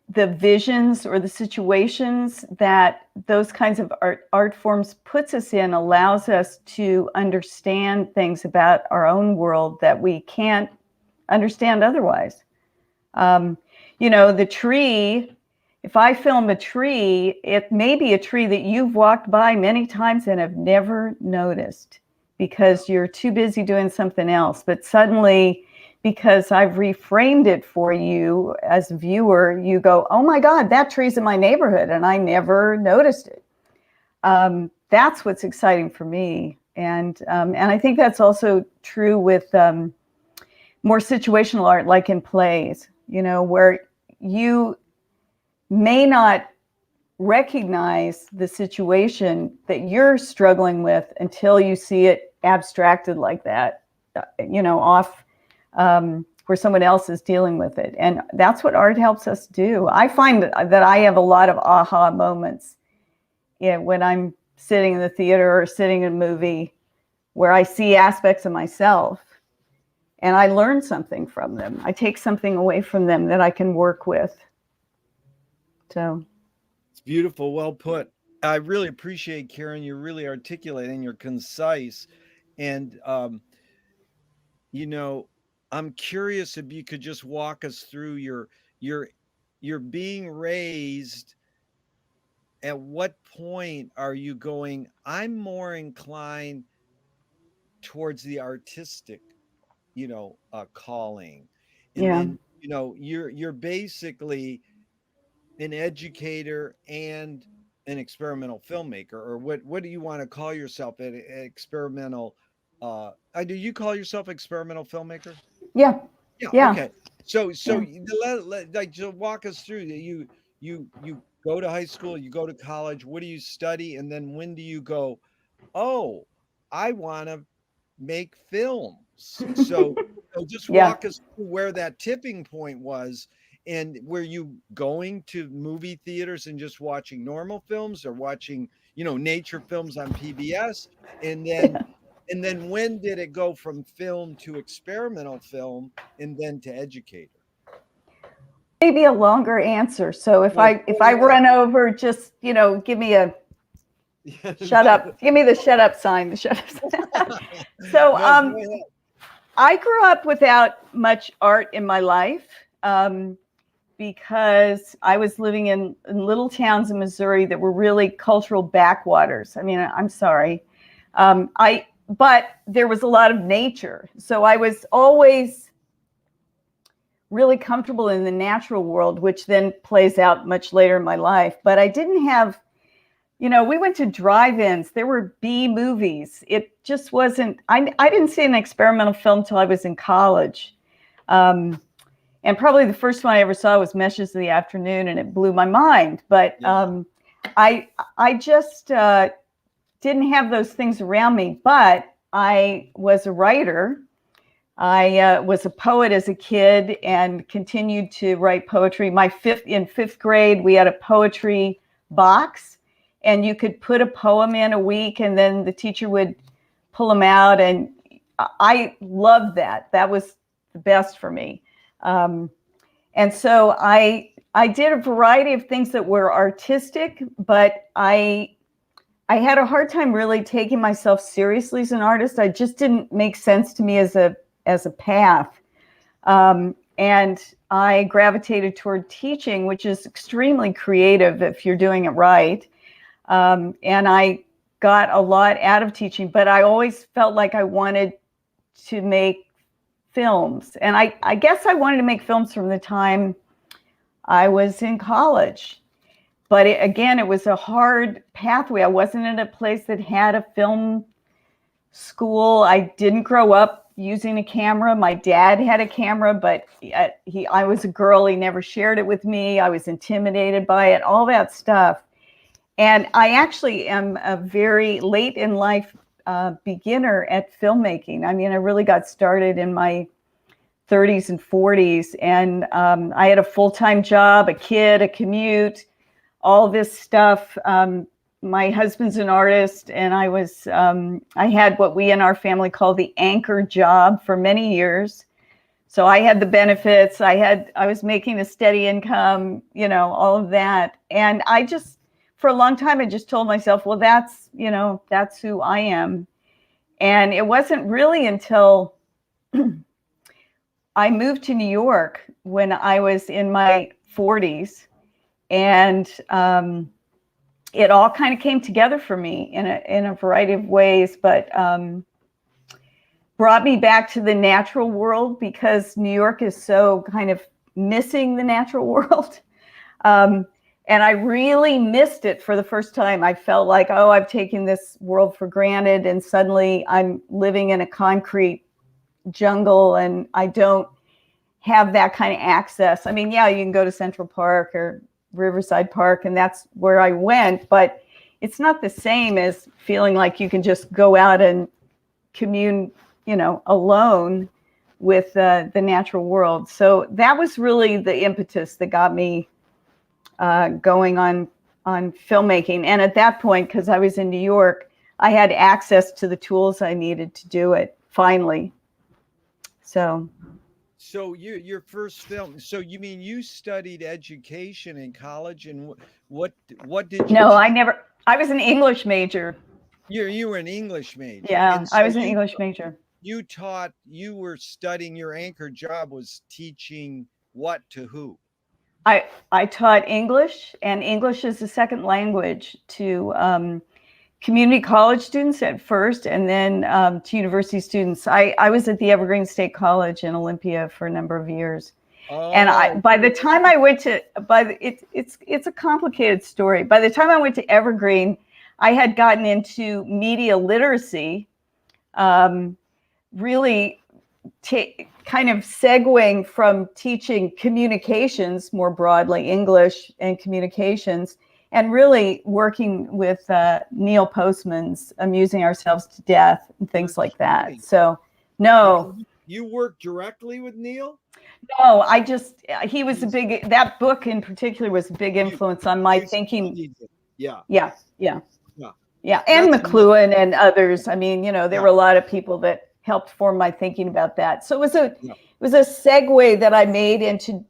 visions or the situations that those kinds of art forms puts us in allows us to understand things about our own world that we can't understand otherwise. The tree if I film a tree, it may be a tree that you've walked by many times and have never noticed because you're too busy doing something else. But suddenly, because I've reframed it for you as a viewer, you go, oh my God, that tree's in my neighborhood and I never noticed it. That's what's exciting for me. And I think that's also true with more situational art, like in plays, where you may not recognize the situation that you're struggling with until you see it abstracted like that, off where someone else is dealing with it. And that's what art helps us do. I find that I have a lot of aha moments when I'm sitting in the theater or sitting in a movie where I see aspects of myself and I learn something from them. I take something away from them that I can work with. So it's beautiful. Well put. I really appreciate, Caryn. You're really articulate and you're concise. And, I'm curious if you could just walk us through your being raised. At what point are you going, I'm more inclined towards the artistic, calling? And yeah. then, you're basically an educator and an experimental filmmaker, or what do you want to call yourself? An experimental do you call yourself experimental filmmaker? Yeah. Yeah, Yeah. okay. So Yeah. like, so walk us through. You go to high school, you go to college, what do you study, and then when do you go, oh, I want to make films? So just Yeah. walk us through where that tipping point was. And were you going to movie theaters and just watching normal films, or watching, nature films on PBS? And then when did it go from film to experimental film and then to educator? Maybe a longer answer. So if Well, I run over, just give me a shut up. Give me the shut up sign. The shut up sign. So no, go ahead. I grew up without much art in my life because I was living in little towns in Missouri that were really cultural backwaters. I mean, I'm sorry. But there was a lot of nature. So I was always really comfortable in the natural world, which then plays out much later in my life. But I didn't have, we went to drive-ins. There were B movies. It just wasn't, I didn't see an experimental film until I was in college. And probably the first one I ever saw was Meshes of the Afternoon, and it blew my mind. But I just didn't have those things around me. But I was a writer. I was a poet as a kid and continued to write poetry. In fifth grade, we had a poetry box, and you could put a poem in a week, and then the teacher would pull them out. And I loved that. That was the best for me. And so I did a variety of things that were artistic, but I had a hard time really taking myself seriously as an artist. I just didn't make sense to me as a path. And I gravitated toward teaching, which is extremely creative if you're doing it right. And I got a lot out of teaching, but I always felt like I wanted to make films. And I guess I wanted to make films from the time I was in college. But again, it was a hard pathway. I wasn't in a place that had a film school. I didn't grow up using a camera. My dad had a camera, but I was a girl. He never shared it with me. I was intimidated by it, all that stuff. And I actually am a very late in life beginner at filmmaking. I mean, I really got started in my 30s and 40s, and I had a full-time job, a kid, a commute, all this stuff. My husband's an artist, and I had what we in our family call the anchor job for many years. So I had the benefits. I was making a steady income, all of that. And for a long time, I just told myself, well, that's who I am. And it wasn't really until I moved to New York when I was in my 40s. And it all kind of came together for me in a variety of ways, but brought me back to the natural world because New York is so kind of missing the natural world. And I really missed it for the first time. I felt like, oh, I've taken this world for granted, and suddenly I'm living in a concrete jungle and I don't have that kind of access. I mean, yeah, you can go to Central Park or Riverside Park, and that's where I went, but it's not the same as feeling like you can just go out and commune, alone with the natural world. So that was really the impetus that got me going on filmmaking. And at that point, because I was in New York, I had access to the tools I needed to do it finally. So your first film. So you mean you studied education in college, and what did you? No, I never. I was an English major. You were an English major. Yeah, And I so was an English major. you were studying. Your anchor job was teaching what to who? I taught English, and English is a second language to community college students at first, and then to university students. I was at the Evergreen State College in Olympia for a number of years. And by the time I went to, it's a complicated story. By the time I went to Evergreen, I had gotten into media literacy, really kind of segueing from teaching communications more broadly, English and communications, and really working with Neil Postman's Amusing Ourselves to Death and things like that. So, no. You worked directly with Neil? No, he was that book in particular was a big influence on my thinking. Yeah. Yeah. And McLuhan and others. I mean, there were a lot of people that helped form my thinking about that. So it was a segue that I made into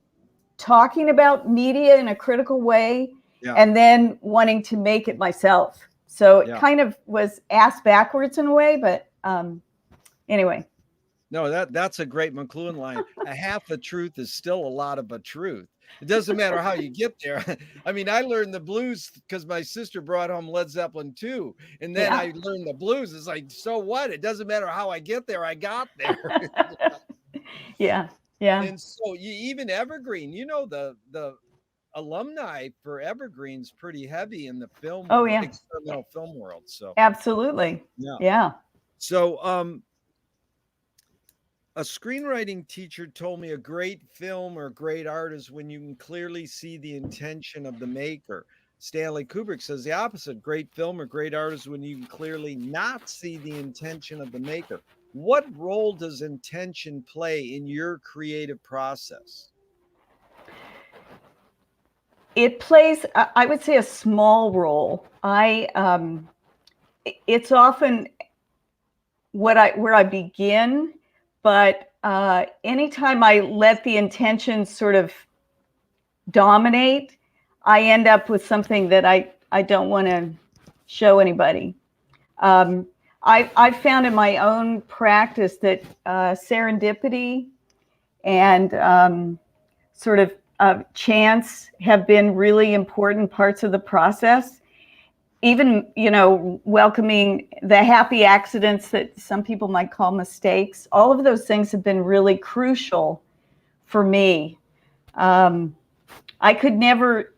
talking about media in a critical way, and then wanting to make it myself. So it kind of was ass backwards in a way, but anyway. No, that's a great McLuhan line. A half a truth is still a lot of a truth. It doesn't matter how you get there. I mean, I learned the blues because my sister brought home Led Zeppelin 2, and then I learned the blues. It's like, so what? It doesn't matter how I get there. I got there. Yeah. And so even Evergreen, the alumni for Evergreen's pretty heavy in the film. Experimental film world. So absolutely. Yeah. So a screenwriting teacher told me a great film or great art is when you can clearly see the intention of the maker. Stanley Kubrick says the opposite. Great film or great art is when you can clearly not see the intention of the maker. What role does intention play in your creative process? It plays, I would say, a small role. It's often where I begin. But anytime I let the intention sort of dominate, I end up with something that I don't want to show anybody. I've found in my own practice that serendipity and sort of chance have been really important parts of the process. Even, welcoming the happy accidents that some people might call mistakes, all of those things have been really crucial for me. I could never,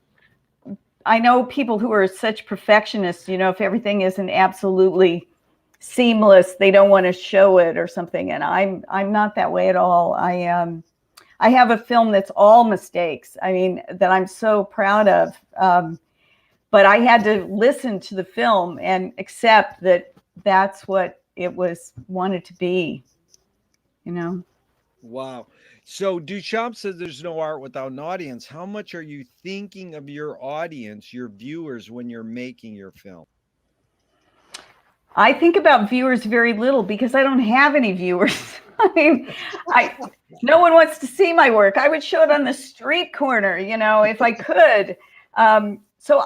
I know people who are such perfectionists, if everything isn't absolutely seamless, they don't want to show it or something. And I'm not that way at all. I have a film that's all mistakes. I mean, that I'm so proud of. But I had to listen to the film and accept that that's what it was wanted to be, Wow. So Duchamp says there's no art without an audience. How much are you thinking of your audience, your viewers, when you're making your film? I think about viewers very little because I don't have any viewers. I mean, no one wants to see my work. I would show it on the street corner, if I could. So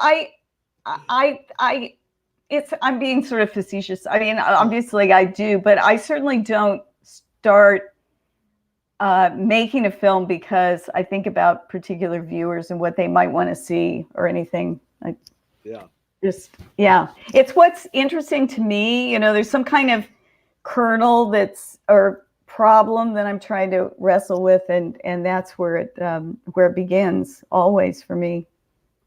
I'm being sort of facetious. I mean, obviously I do, but I certainly don't start making a film because I think about particular viewers and what they might want to see or anything. It's what's interesting to me. You know, there's some kind of kernel or problem that I'm trying to wrestle with, and that's where it begins always for me.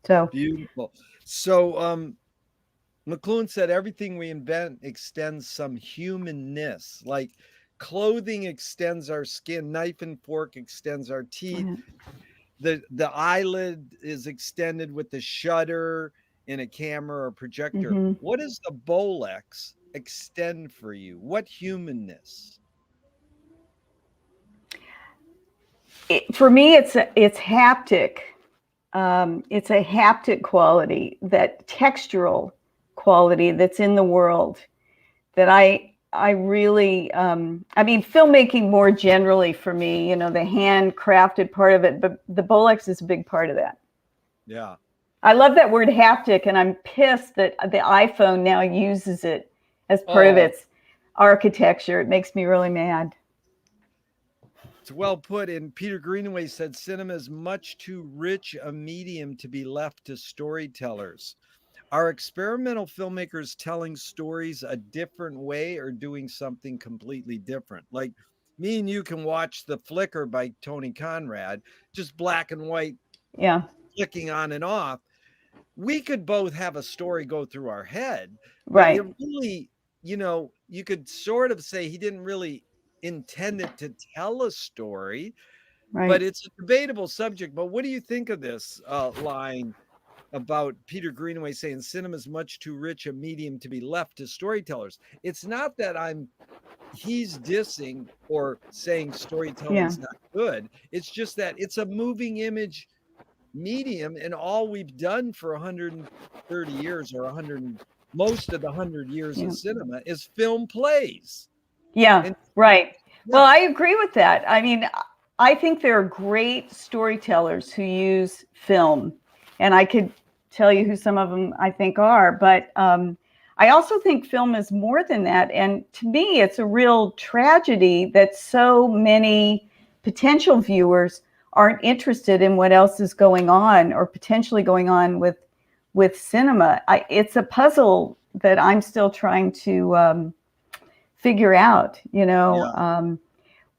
So beautiful. So McLuhan said everything we invent extends some humanness, like clothing extends our skin, knife and fork extends our teeth. The eyelid is extended with the shutter in a camera or projector. Mm-hmm. What does the Bolex extend for you? What humanness? For me, it's haptic. It's a haptic quality, that textural quality that's in the world that I really, I mean, filmmaking more generally for me, you know, the handcrafted part of it, but the Bolex is a big part of that. Yeah. I love that word haptic, and I'm pissed that the iPhone now uses it as part of its architecture. It makes me really mad. It's well put. And Peter Greenaway said, cinema is much too rich a medium to be left to storytellers. Are experimental filmmakers telling stories a different way or doing something completely different? Like me and you can watch The Flicker by Tony Conrad, just black and white, flicking on and off. We could both have a story go through our head, but it really, you know, you could sort of say he didn't really intend it to tell a story, but it's a debatable subject. But what do you think of this line about Peter Greenaway saying cinema is much too rich a medium to be left to storytellers? It's not that he's dissing or saying storytelling's not good. It's just that it's a moving image medium, and all we've done for 130 years or most of the 100 years of cinema is film plays. Well, I agree with that. I mean, I think there are great storytellers who use film, and I could tell you who some of them I think are, but I also think film is more than that. And to me, it's a real tragedy that so many potential viewers aren't interested in what else is going on or potentially going on with cinema. It's a puzzle that I'm still trying to figure out, you know,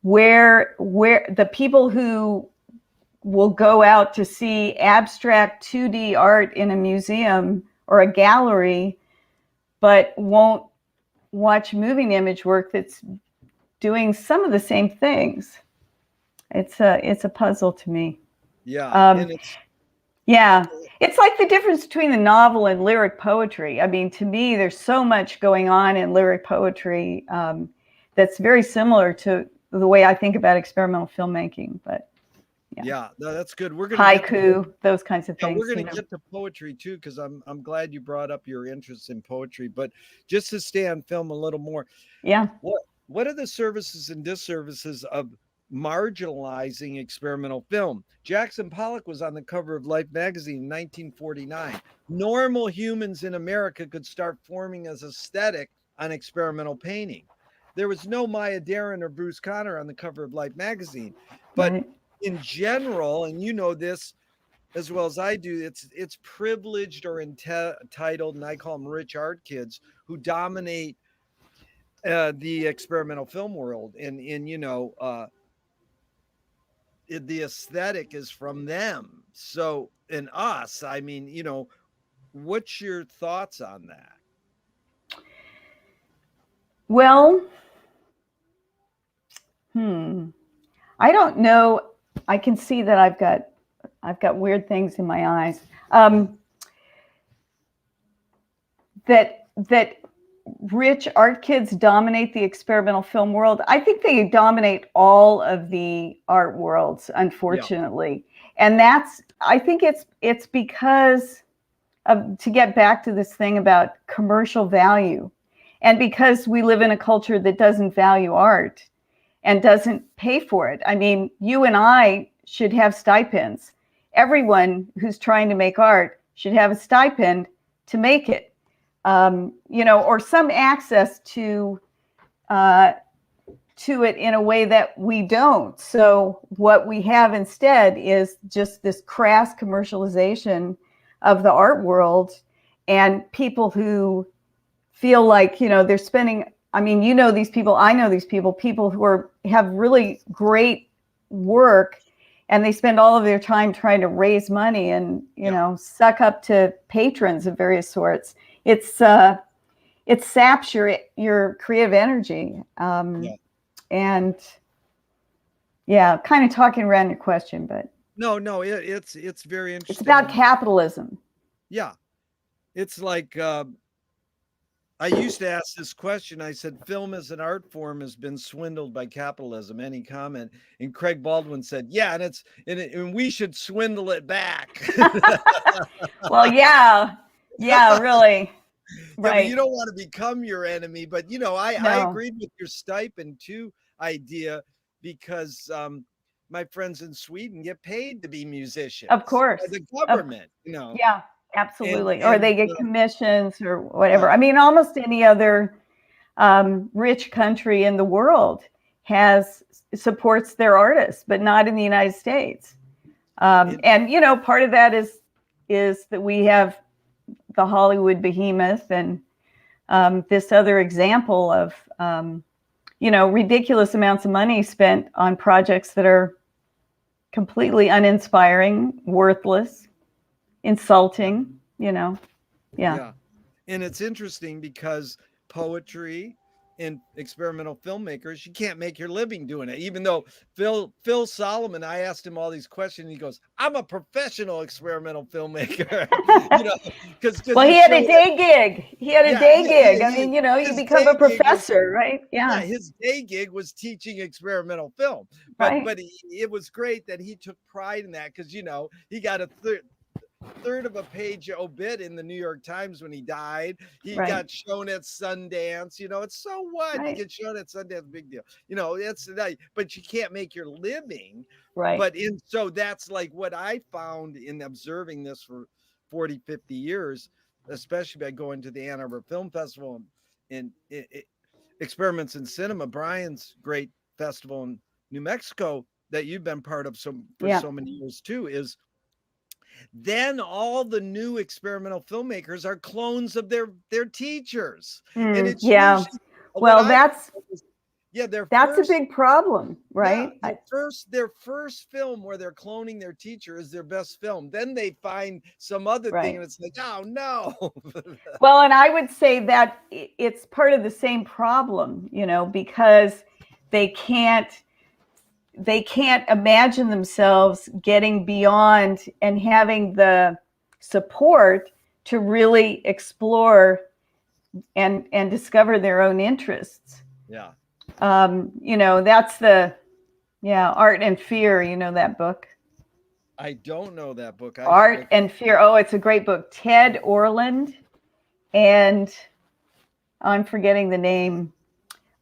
where the people who will go out to see abstract 2D art in a museum or a gallery, but won't watch moving image work that's doing some of the same things. It's a puzzle to me. It's like the difference between the novel and lyric poetry. I mean, to me, there's so much going on in lyric poetry that's very similar to the way I think about experimental filmmaking. But no, that's good. We're gonna haiku, those kinds of things. We're gonna get to poetry too, because I'm glad you brought up your interest in poetry. But just to stay on film a little more, what are the services and disservices of marginalizing experimental film? Jackson Pollock was on the cover of Life magazine in 1949. Normal humans in America could start forming as aesthetic on experimental painting. There was no Maya Deren or Bruce Conner on the cover of Life magazine, but in general, and you know this as well as I do, it's privileged or entitled, and I call them rich art kids, who dominate the experimental film world, and you know, the aesthetic is from them. So in us, I mean, you know, what's your thoughts on that? Well, I don't know. I can see that I've got weird things in my eyes. That rich art kids dominate the experimental film world. I think they dominate all of the art worlds, unfortunately. And I think it's because of, to get back to this thing about commercial value, and because we live in a culture that doesn't value art and doesn't pay for it. I mean, you and I should have stipends. Everyone who's trying to make art should have a stipend to make it, you know, or some access to to it in a way that we don't. So what we have instead is just this crass commercialization of the art world, and people who feel like, they're spending, these people, I know these people who have really great work, and they spend all of their time trying to raise money and, suck up to patrons of various sorts. It saps your creative energy. And kind of talking around your question, but no, it's very interesting. It's about capitalism. Yeah, it's like I used to ask this question. I said, film as an art form has been swindled by capitalism. Any comment? And Craig Baldwin said, yeah, and we should swindle it back. Well, yeah, really. Yeah, right. but you don't want to become your enemy. But, I agreed with your stipend too idea, because my friends in Sweden get paid to be musicians. Of course. By the government, Yeah. Absolutely. Or they get commissions or whatever. Almost any other rich country in the world supports their artists, but not in the United States. And part of that is that we have the Hollywood behemoth, and this other example of ridiculous amounts of money spent on projects that are completely uninspiring, worthless, insulting, yeah. And it's interesting because poetry and experimental filmmakers, you can't make your living doing it. Even though Phil Solomon, I asked him all these questions, and he goes, I'm a professional experimental filmmaker. Well, he had a day gig. You become a professor, right? Yeah, his day gig was teaching experimental film. But it was great that he took pride in that, because he got a third of a page obit in the New York Times when he died. He got shown at Sundance. It's so what? You get shown at Sundance, big deal. It's but you can't make your living. Right. So that's like what I found in observing this for 40, 50 years, especially by going to the Ann Arbor Film Festival and Experiments in Cinema, Brian's great festival in New Mexico that you've been part of so many years too, is then all the new experimental filmmakers are clones of their teachers. And it's that's a big problem, right? Their first film where they're cloning their teacher is their best film. Then they find some other thing, and it's like, oh no. Well, and I would say that it's part of the same problem, because they can't imagine themselves getting beyond and having the support to really explore and discover their own interests. Yeah. That's the Art and Fear, that book. I don't know that book. Art and Fear. Oh, it's a great book. Ted Orland, and I'm forgetting the name.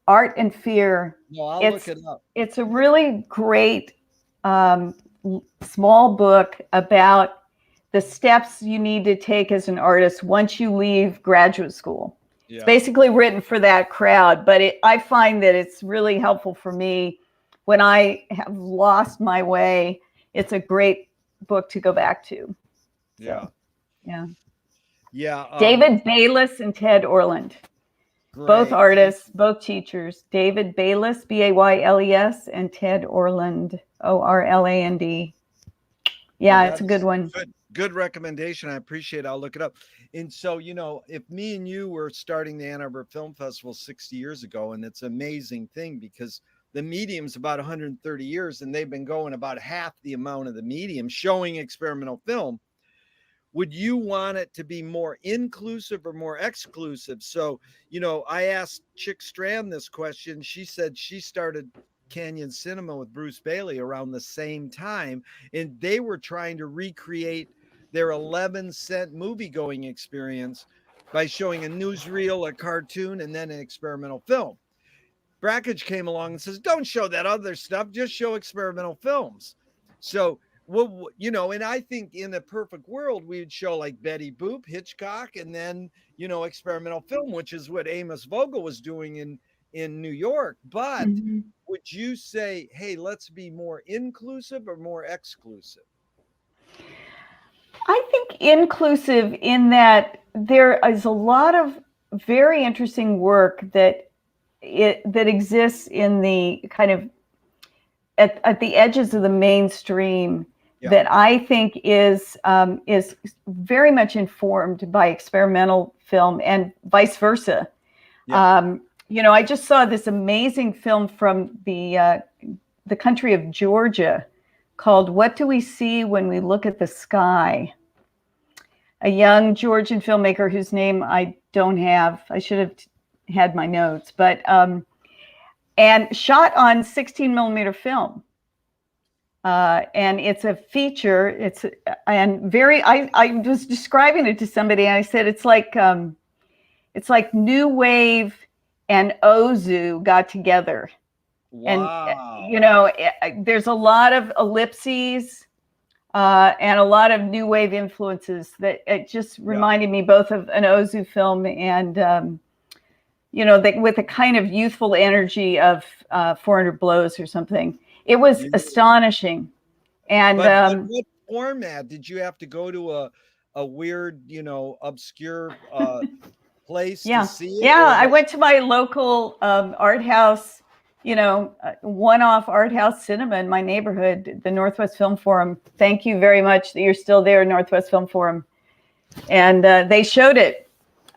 Art and Fear. No, I'll look it up. It's a really great small book about the steps you need to take as an artist once you leave graduate school. Yeah. It's basically written for that crowd, but I find that it's really helpful for me when I have lost my way. It's a great book to go back to. Yeah. David Bayless and Ted Orland. Great. Both artists, both teachers. David Bayless, Bayles, and Ted Orland, Orland. Yeah, it's a good one. Good recommendation. I appreciate it. I'll look it up. And so, if me and you were starting the Ann Arbor Film Festival 60 years ago, and it's an amazing thing because the medium's about 130 years, and they've been going about half the amount of the medium showing experimental film. Would you want it to be more inclusive or more exclusive? So, I asked Chick Strand this question. She said she started Canyon Cinema with Bruce Bailey around the same time, and they were trying to recreate their 11-cent movie-going experience by showing a newsreel, a cartoon, and then an experimental film. Brackage came along and says, don't show that other stuff, just show experimental films. So, and I think in a perfect world, we would show like Betty Boop, Hitchcock, and then, experimental film, which is what Amos Vogel was doing in New York. But Mhm. would you say, hey, let's be more inclusive or more exclusive? I think inclusive in that there is a lot of very interesting work that exists in the kind of at the edges of the mainstream Yeah. that I think is very much informed by experimental film and vice versa. Yeah. I just saw this amazing film from the country of Georgia called "What Do We See When We Look at the Sky?" A young Georgian filmmaker whose name I don't have. I should have had my notes, but and shot on 16 millimeter film. And it's a feature. And very. I was describing it to somebody, and I said it's like New Wave and Ozu got together, and Wow. there's a lot of ellipses and a lot of new wave influences that it just Yeah. reminded me both of an Ozu film and with a kind of youthful energy of 400 Blows or something. It was Yeah. astonishing. And But what format did you have to go to a weird, obscure place to yeah, see it, yeah, or I what? went to my local art house, one-off art house cinema in my neighborhood, the Northwest Film Forum. Thank you very much that you're still there, Northwest Film Forum. And they showed it.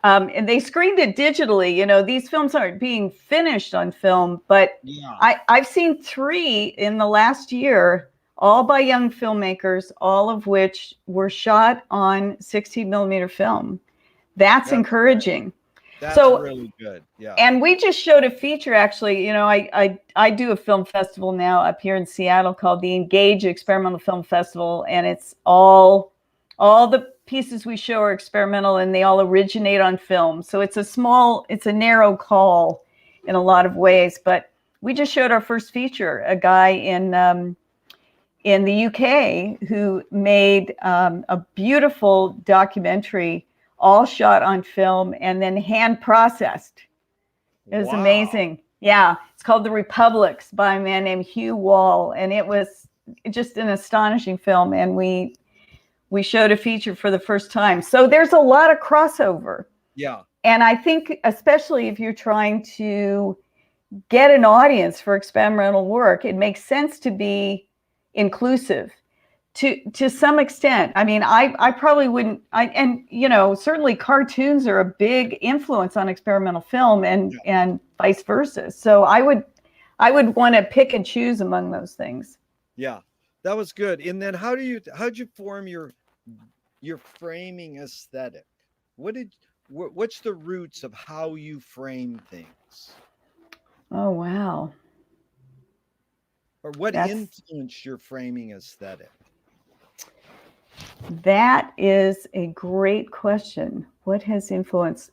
And they screened it digitally. These films aren't being finished on film, but Yeah. I've seen 3 in the last year, all by young filmmakers, all of which were shot on 16 millimeter film. That's That's great. encouraging. That's So, really good. Yeah. and we just showed a feature actually. I do a film festival now up here in Seattle called the Engage Experimental Film Festival, and it's all the pieces we show are experimental, and they all originate on film. So it's a narrow call in a lot of ways. But we just showed our first feature, a guy in the UK who made a beautiful documentary, all shot on film and then hand processed. It was Wow. amazing. Yeah, it's called The Republics by a man named Hugh Wall, and it was just an astonishing film. And we showed a feature for the first time. So there's a lot of crossover. Yeah. And I think, especially if you're trying to get an audience for experimental work, it makes sense to be inclusive to some extent. I mean, I probably wouldn't. Certainly cartoons are a big influence on experimental film, Yeah. and vice versa. So I would want to pick and choose among those things. Yeah. That was good. And then how'd you form your framing aesthetic? What's the roots of how you frame things? Oh wow, Or what that's influenced your framing aesthetic? that is a great question. What has influenced?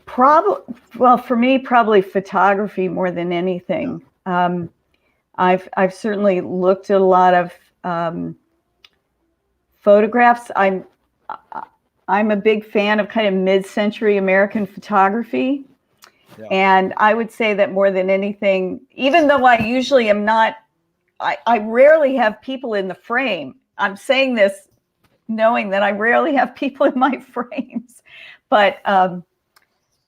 Probably, well, for me, probably photography more than Yeah. anything. I've certainly looked at a lot of photographs. I'm a big fan of kind of mid-century American photography, Yeah. and I would say that more than anything, even though I usually am not, I rarely have people in the frame. I'm saying this knowing that I rarely have people in my frames, but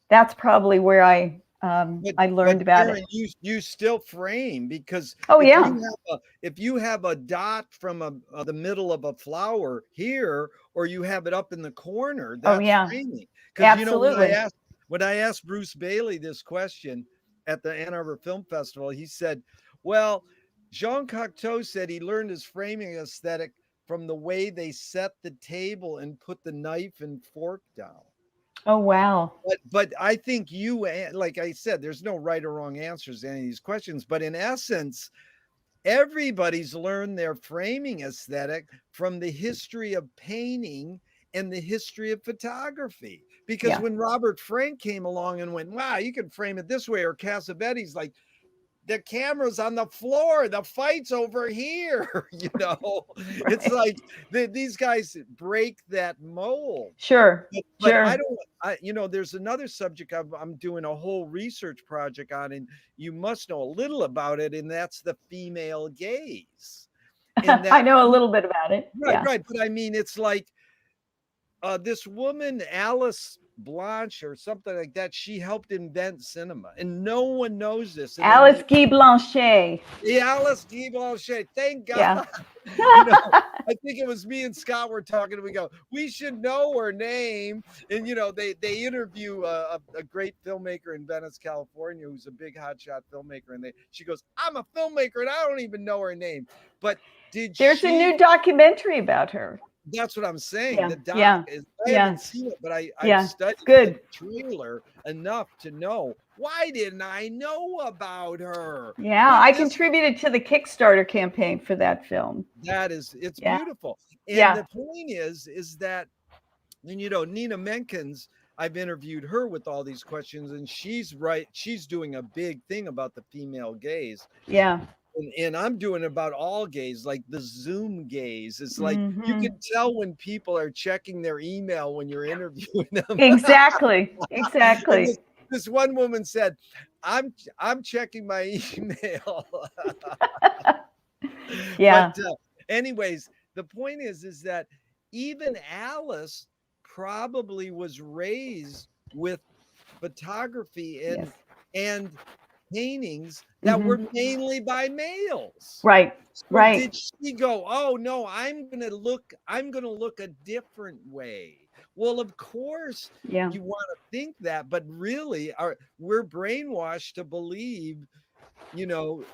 that's probably where I But learned about it. Caryn, you still frame, because Oh yeah, if you have a dot from the middle of a flower here, or you have it up in the corner, oh that's yeah, framing. Because absolutely. when I asked Bruce Bailey this question at the Ann Arbor Film Festival, he said, "Well, Jean Cocteau said he learned his framing aesthetic from the way they set the table and put the knife and fork down." Oh wow, But I think like I said, there's no right or wrong answers to any of these questions. But in essence, everybody's learned their framing aesthetic from the history of painting and the history of photography. Because yeah, when Robert Frank came along and went, wow, you can frame it this way, or Cassavetes, like, the camera's on the floor, the fight's over here. It's Right. like these guys break that mold. Sure. But I Sure. don't, there's another subject I'm doing a whole research project on, and you must know a little about it, and that's the female gaze. In I that, know a little bit about it. right, Yeah. right. But I mean, it's like this woman, Alice Blanche or something like that, she helped invent cinema, and no one knows this. And then Alice Guy Blanchet. Alice Guy Blanchet, thank God. Yeah. you know, I think it was me and Scott were talking, and we go, we should know her name. And they interview a great filmmaker in Venice, California, who's a big hotshot filmmaker, and she goes, I'm a filmmaker and I don't even know her name. But There's a new documentary about her. That's what I'm saying. Yeah. The doc Yeah. is, I Yeah. haven't seen it, but I've Yeah. studied It's good. the trailer enough to know, why didn't I know about her? Yeah, I contributed to the Kickstarter campaign for that film. It's beautiful. And Yeah. the point is that, and Nina Menkins, I've interviewed her with all these questions, and she's doing a big thing about the female gaze. Yeah. And I'm doing about all gaze, like the Zoom gaze. It's like you can tell when people are checking their email when you're interviewing them. Exactly. Exactly. This one woman said, I'm checking my email. Yeah. But anyways, the point is that even Alice probably was raised with photography and paintings that were mainly by males. Right. So right. Did she go, oh no, I'm gonna look a different way? Well, of course, you want to think that, but really, we're brainwashed to believe,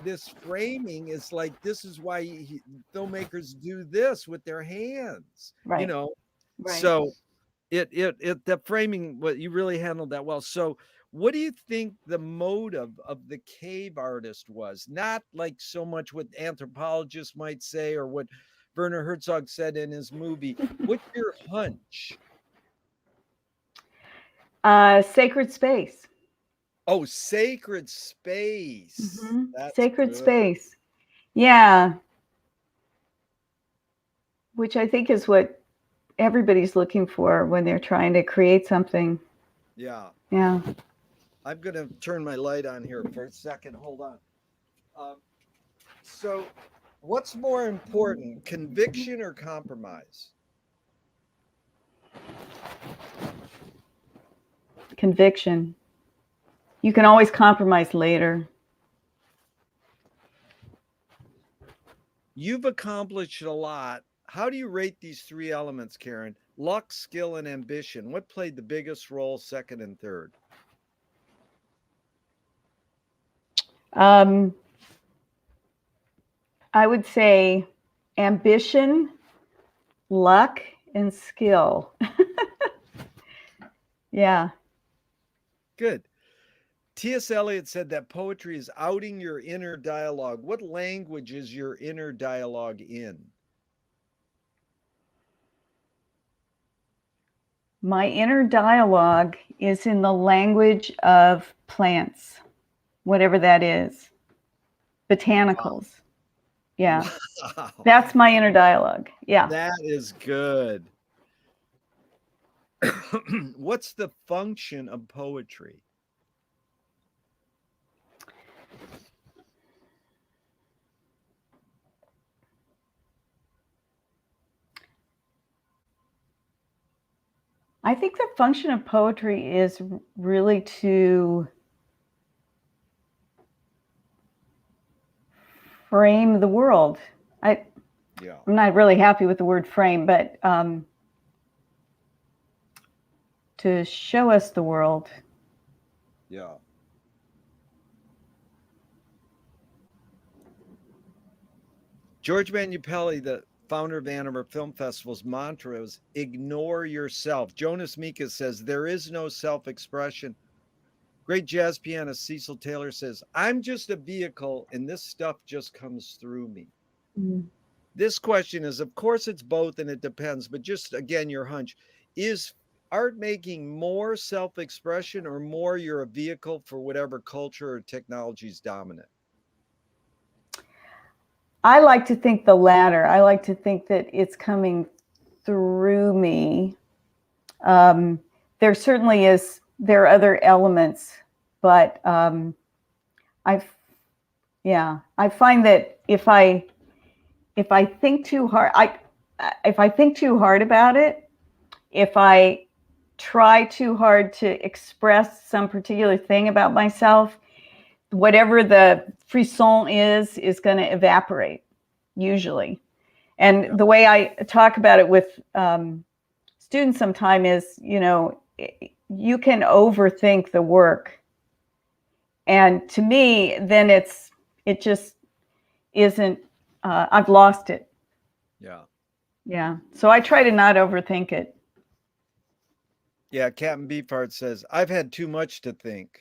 this framing is like, this is why filmmakers do this with their hands, Right. So the framing, what you really handled that well. So what do you think the motive of the cave artist was? Not like so much what anthropologists might say or what Werner Herzog said in his movie. What's your hunch? Sacred space. Oh, sacred space. Sacred space. Yeah. Which I think is what everybody's looking for when they're trying to create something. Yeah. Yeah. I'm going to turn my light on here for a second. Hold on. So what's more important, conviction or compromise? Conviction. You can always compromise later. You've accomplished a lot. How do you rate these three elements, Caryn? Luck, skill, and ambition. What played the biggest role, second and third? I would say ambition, luck, and skill. Yeah. Good. T.S. Eliot said that poetry is outing your inner dialogue. What language is your inner dialogue in? My inner dialogue is in the language of plants, whatever that is. Botanicals. Wow. Yeah. Wow. That's my inner dialogue. Yeah. That is good. What's the function of poetry? I think the function of poetry is really to frame the world. I'm not really happy with the word frame, but to show us the world. Yeah. George Manupelli, the founder of Andover Film Festival's mantra is ignore yourself. Jonas Mekas says there is no self-expression. Great jazz pianist Cecil Taylor says, I'm just a vehicle and this stuff just comes through me. Mm-hmm. This question is, of course, it's both and it depends, but just again, your hunch, is art making more self-expression or more you're a vehicle for whatever culture or technology is dominant? I like to think the latter. I like to think that it's coming through me. There certainly is, there are other elements, but I find that if I think too hard, if I think too hard about it, if I try too hard to express some particular thing about myself, whatever the frisson is going to evaporate, usually. And the way I talk about it with students sometimes is, you can overthink the work. And to me, then it just isn't, I've lost it. Yeah. Yeah. So I try to not overthink it. Yeah. Captain Beefheart says, I've had too much to think.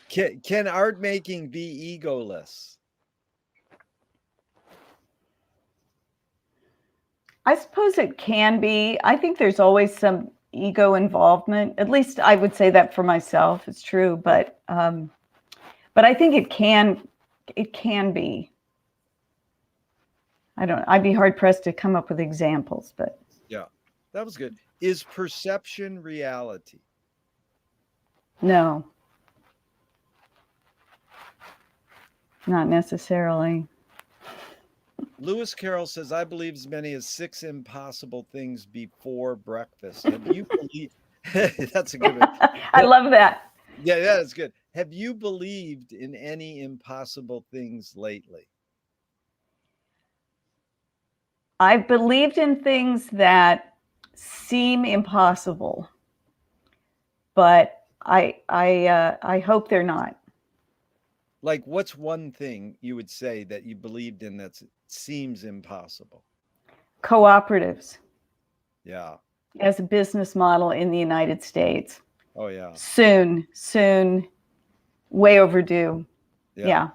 Can art making be egoless? I suppose it can be. I think there's always some ego involvement. At least I would say that for myself. It's true, but I think it can be. I'd be hard pressed to come up with examples, but yeah, that was good. Is perception reality? No, not necessarily. Lewis Carroll says, I believe as many as 6 impossible things before breakfast. Have you believed? That's a good one. I love that. Yeah, that's good. Have you believed in any impossible things lately? I've believed in things that seem impossible, but I hope they're not. Like, what's one thing you would say that you believed in that seems impossible? Cooperatives. Yeah. As a business model in the United States. Oh, yeah. Soon, way overdue. Yeah.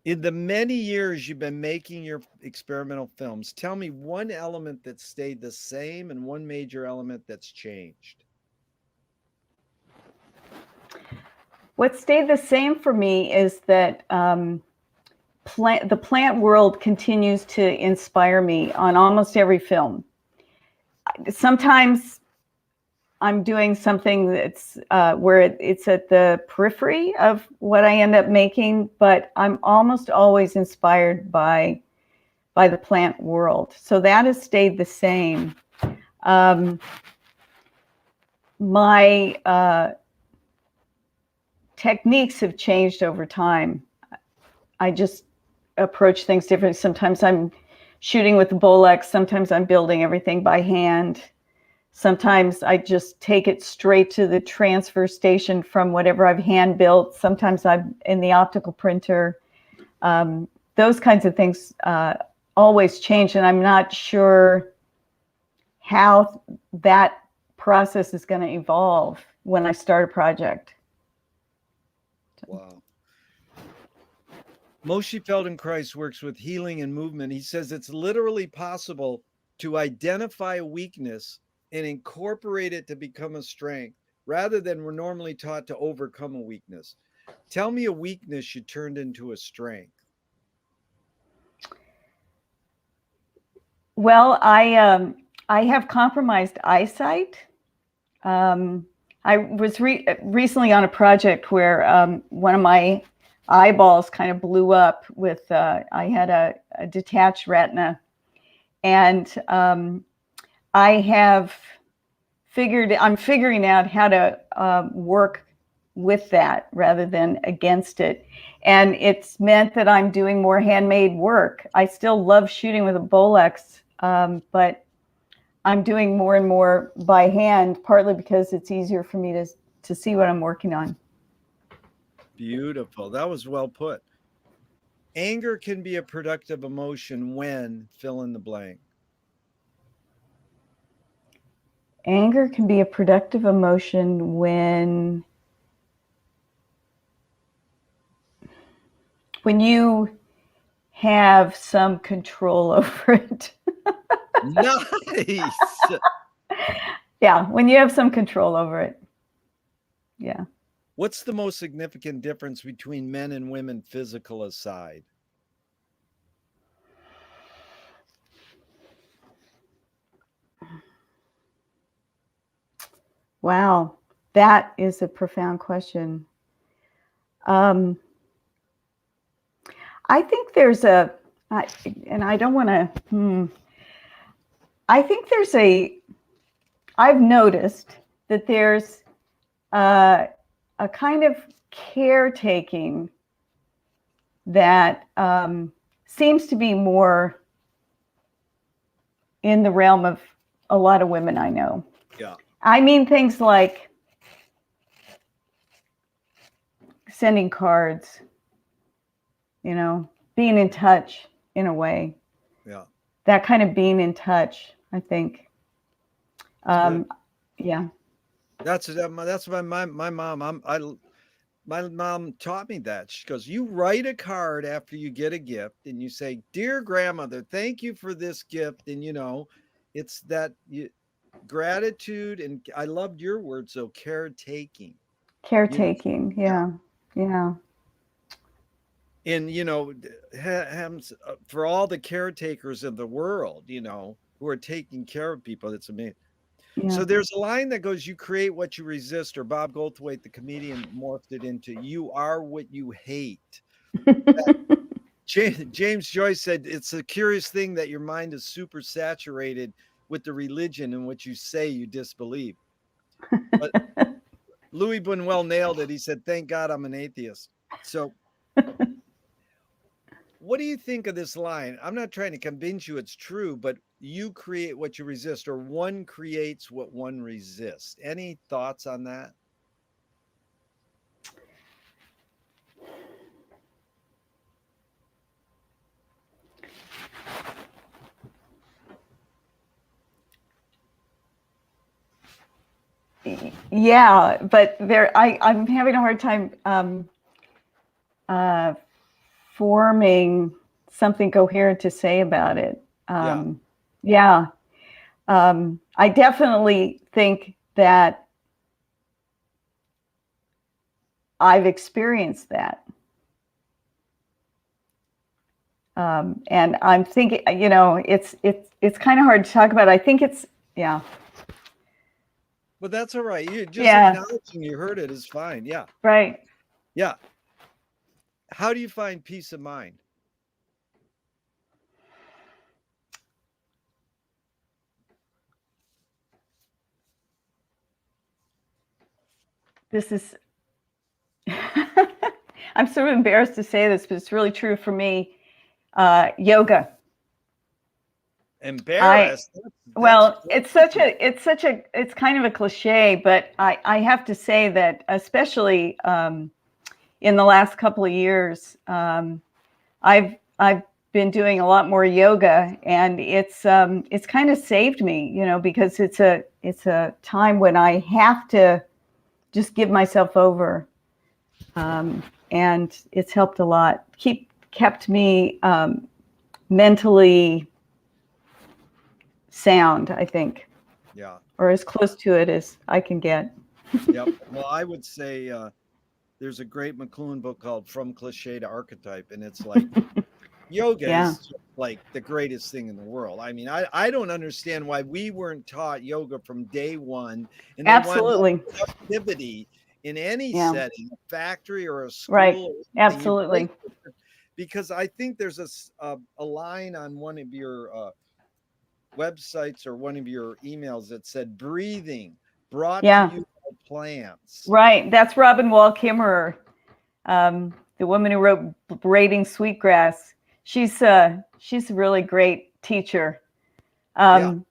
In the many years you've been making your experimental films, tell me one element that stayed the same and one major element that's changed. What stayed the same for me is that the plant world continues to inspire me on almost every film. Sometimes I'm doing something that's where it's at the periphery of what I end up making, but I'm almost always inspired by the plant world. So that has stayed the same. My techniques have changed over time. I just approach things differently. Sometimes I'm shooting with the Bolex. Sometimes I'm building everything by hand. Sometimes I just take it straight to the transfer station from whatever I've hand built. Sometimes I'm in the optical printer. Those kinds of things always change, and I'm not sure how that process is going to evolve when I start a project. Wow. Moshe Feldenkrais works with healing and movement. He says it's literally possible to identify a weakness and incorporate it to become a strength rather than we're normally taught to overcome a weakness. Tell me a weakness you turned into a strength. Well, I have compromised eyesight. I was recently on a project where one of my eyeballs kind of blew up with, I had a detached retina. And I'm figuring out how to work with that rather than against it. And it's meant that I'm doing more handmade work. I still love shooting with a Bolex, but I'm doing more and more by hand, partly because it's easier for me to see what I'm working on. Beautiful. That was well put. Anger can be a productive emotion when fill in the blank. Anger can be a productive emotion when you have some control over it. Nice. Yeah, when you have some control over it. Yeah. What's the most significant difference between men and women, physical aside? Wow, that is a profound question. I think there's and I don't want to. I think I've noticed that there's a kind of caretaking that seems to be more in the realm of a lot of women I know. Yeah. I mean, things like sending cards, being in touch in a way. Yeah. That kind of being in touch, I think. Yeah. That's my mom. My mom taught me that. She goes, you write a card after you get a gift and you say, dear grandmother, thank you for this gift. And it's that gratitude. And I loved your words, so caretaking. Caretaking. Yeah. Yeah. And for all the caretakers of the world, who are taking care of people, it's amazing. Yeah. So there's a line that goes, you create what you resist, or Bob Goldthwait, the comedian, morphed it into, you are what you hate. James Joyce said, it's a curious thing that your mind is super saturated with the religion in which you say you disbelieve. But Louis Buñuel nailed it. He said, thank God I'm an atheist. So what do you think of this line? I'm not trying to convince you it's true, but you create what you resist, or one creates what one resists. Any thoughts on that? Yeah, but I'm having a hard time forming something coherent to say about it. Yeah. I definitely think that I've experienced that. And I'm thinking, it's kind of hard to talk about. I think yeah. But that's all right. You just acknowledging you heard it is fine. Yeah. Right. Yeah. How do you find peace of mind? This is, I'm sort of embarrassed to say this, but it's really true for me. Yoga. Embarrassed? Well, it's kind of a cliche, but I have to say that, especially in the last couple of years, I've been doing a lot more yoga, and it's kind of saved me, because it's a time when I have to just give myself over, and it's helped a lot. Kept me mentally sound, I think. Yeah. Or as close to it as I can get. Yep. Well, I would say there's a great McLuhan book called From Cliche to Archetype, and it's like yoga is like the greatest thing in the world. I mean, I don't understand why we weren't taught yoga from day one. And absolutely. Activity in any setting, a factory or a school. Right. Absolutely. Because I think there's a line on one of your websites or one of your emails that said breathing brought to you by plants. Right. That's Robin Wall Kimmerer, the woman who wrote Braiding Sweetgrass. She's a really great teacher. Well,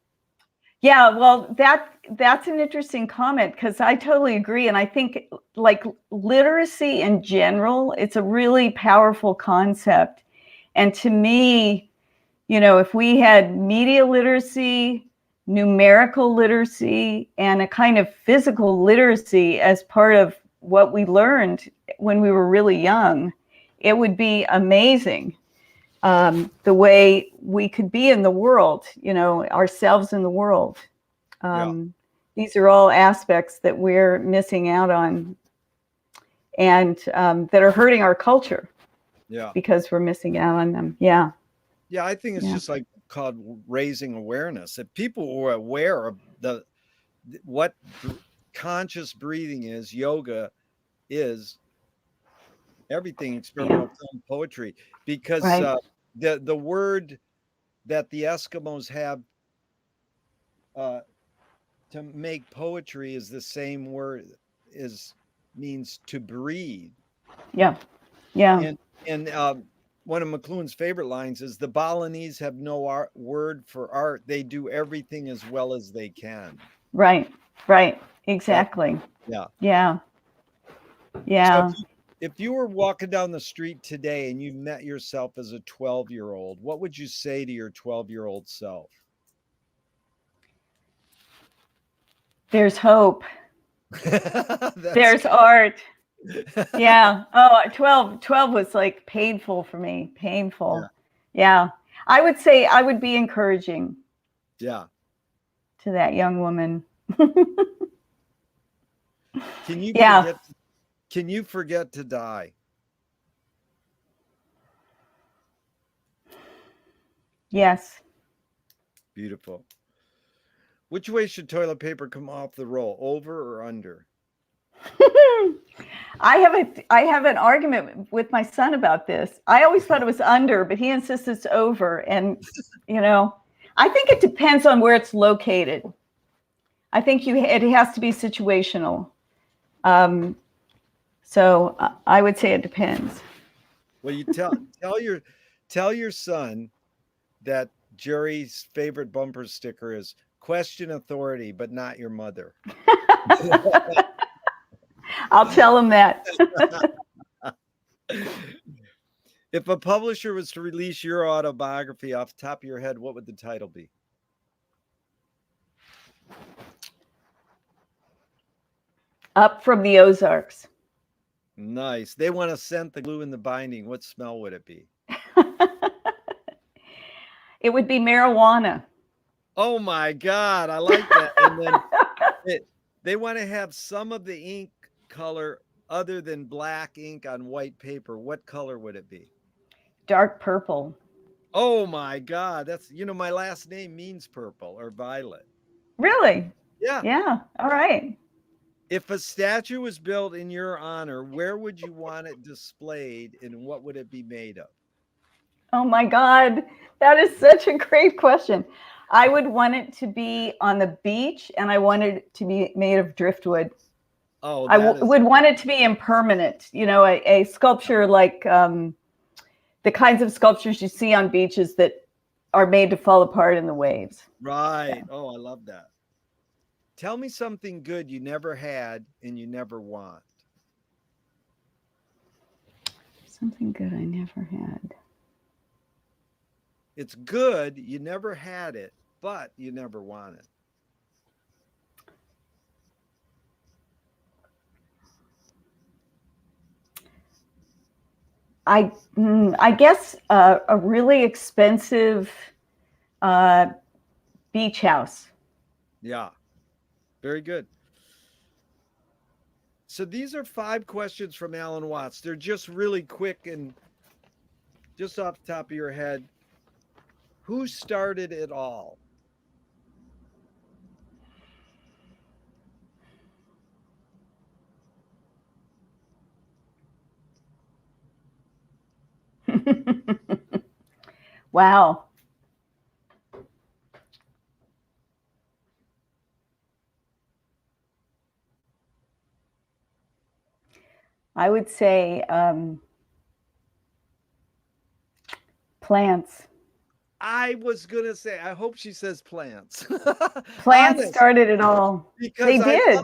that's an interesting comment, because I totally agree. And I think, like, literacy in general, it's a really powerful concept. And to me, if we had media literacy, numerical literacy, and a kind of physical literacy as part of what we learned when we were really young, it would be amazing. The way we could be in the world, ourselves in the world. These are all aspects that we're missing out on, and that are hurting our culture. Yeah. Because we're missing out on them. Yeah. Yeah, I think it's just like called raising awareness. If people were aware of what conscious breathing is, yoga is, everything, experimental film, poetry, because the word that the Eskimos have to make poetry is the same word means to breathe. Yeah. Yeah. And one of McLuhan's favorite lines is, the Balinese have no word for art. They do everything as well as they can. Right. Right. Exactly. Yeah. Yeah. Yeah. So if you were walking down the street today and you met yourself as a 12-year-old, what would you say to your 12-year-old self? There's hope. There's art. Yeah. Oh, 12 was like painful for me. Painful. Yeah. I would say I would be encouraging. Yeah. To that young woman. Can you forget to die? Yes. Beautiful. Which way should toilet paper come off the roll, over or under? I have an argument with my son about this. I always thought it was under, but he insists it's over. And, I think it depends on where it's located. I think it has to be situational. So I would say it depends. Well, you tell your son that Jerry's favorite bumper sticker is "Question authority, but not your mother." I'll tell him that. If a publisher was to release your autobiography off the top of your head, what would the title be? Up from the Ozarks. Nice. They want to scent the glue in the binding. What smell would it be? It would be marijuana. Oh my God, I like that. And then they want to have some of the ink color other than black ink on white paper. What color would it be? Dark purple. Oh my God, that's, my last name means purple or violet. Really? Yeah. Yeah. All right. If a statue was built in your honor, where would you want it displayed and what would it be made of? Oh my God, that is such a great question. I would want it to be on the beach, and I wanted it to be made of driftwood. Oh, I would want it to be impermanent, a sculpture like the kinds of sculptures you see on beaches that are made to fall apart in the waves. Right. So. Oh, I love that. Tell me something good you never had and you never want. Something good I never had. It's good, you never had it, but you never want it. I guess a really expensive beach house. Yeah, very good. So these are 5 questions from Alan Watts. They're just really quick and just off the top of your head. Who started it all? Wow. I would say plants. I was going to say, I hope she says plants. Plants started it all. Because they did.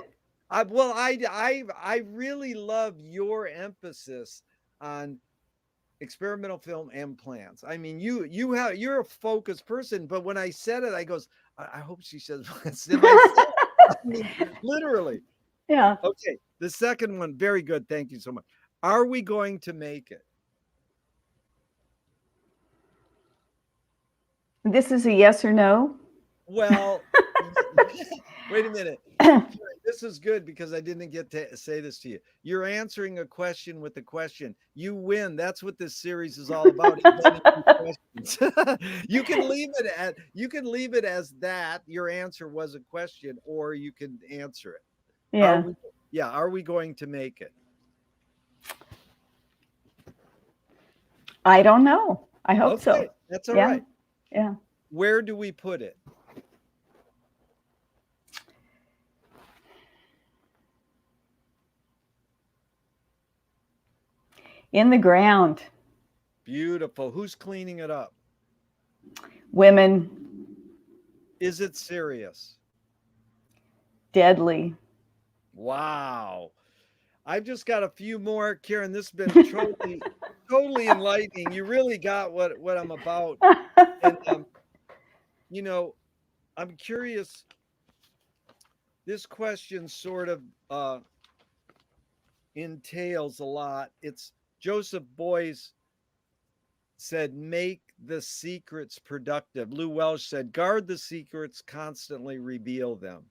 I really love your emphasis on experimental film and plants. I mean, you're a focused person, but when I said it, I goes, I hope she says plants. I mean, literally. Yeah. Okay. The second one, very good. Thank you so much. Are we going to make it? This is a yes or no? Well, Wait a minute. This is good because I didn't get to say this to you. You're answering a question with a question. You win. That's what this series is all about. Questions. You can leave it as that. Your answer was a question, or you can answer it. Yeah. Are we going to make it? I don't know. I hope so. Okay, that's all right. Yeah. Where do we put it? In the ground. Beautiful. Who's cleaning it up? Women. Is it serious? Deadly. Wow. I've just got a few more, Caryn. This has been totally enlightening. You really got what I'm about. And you know, I'm curious. This question sort of entails a lot. It's Joseph Beuys said, make the secrets productive. Lou Welsh said, guard the secrets, constantly reveal them.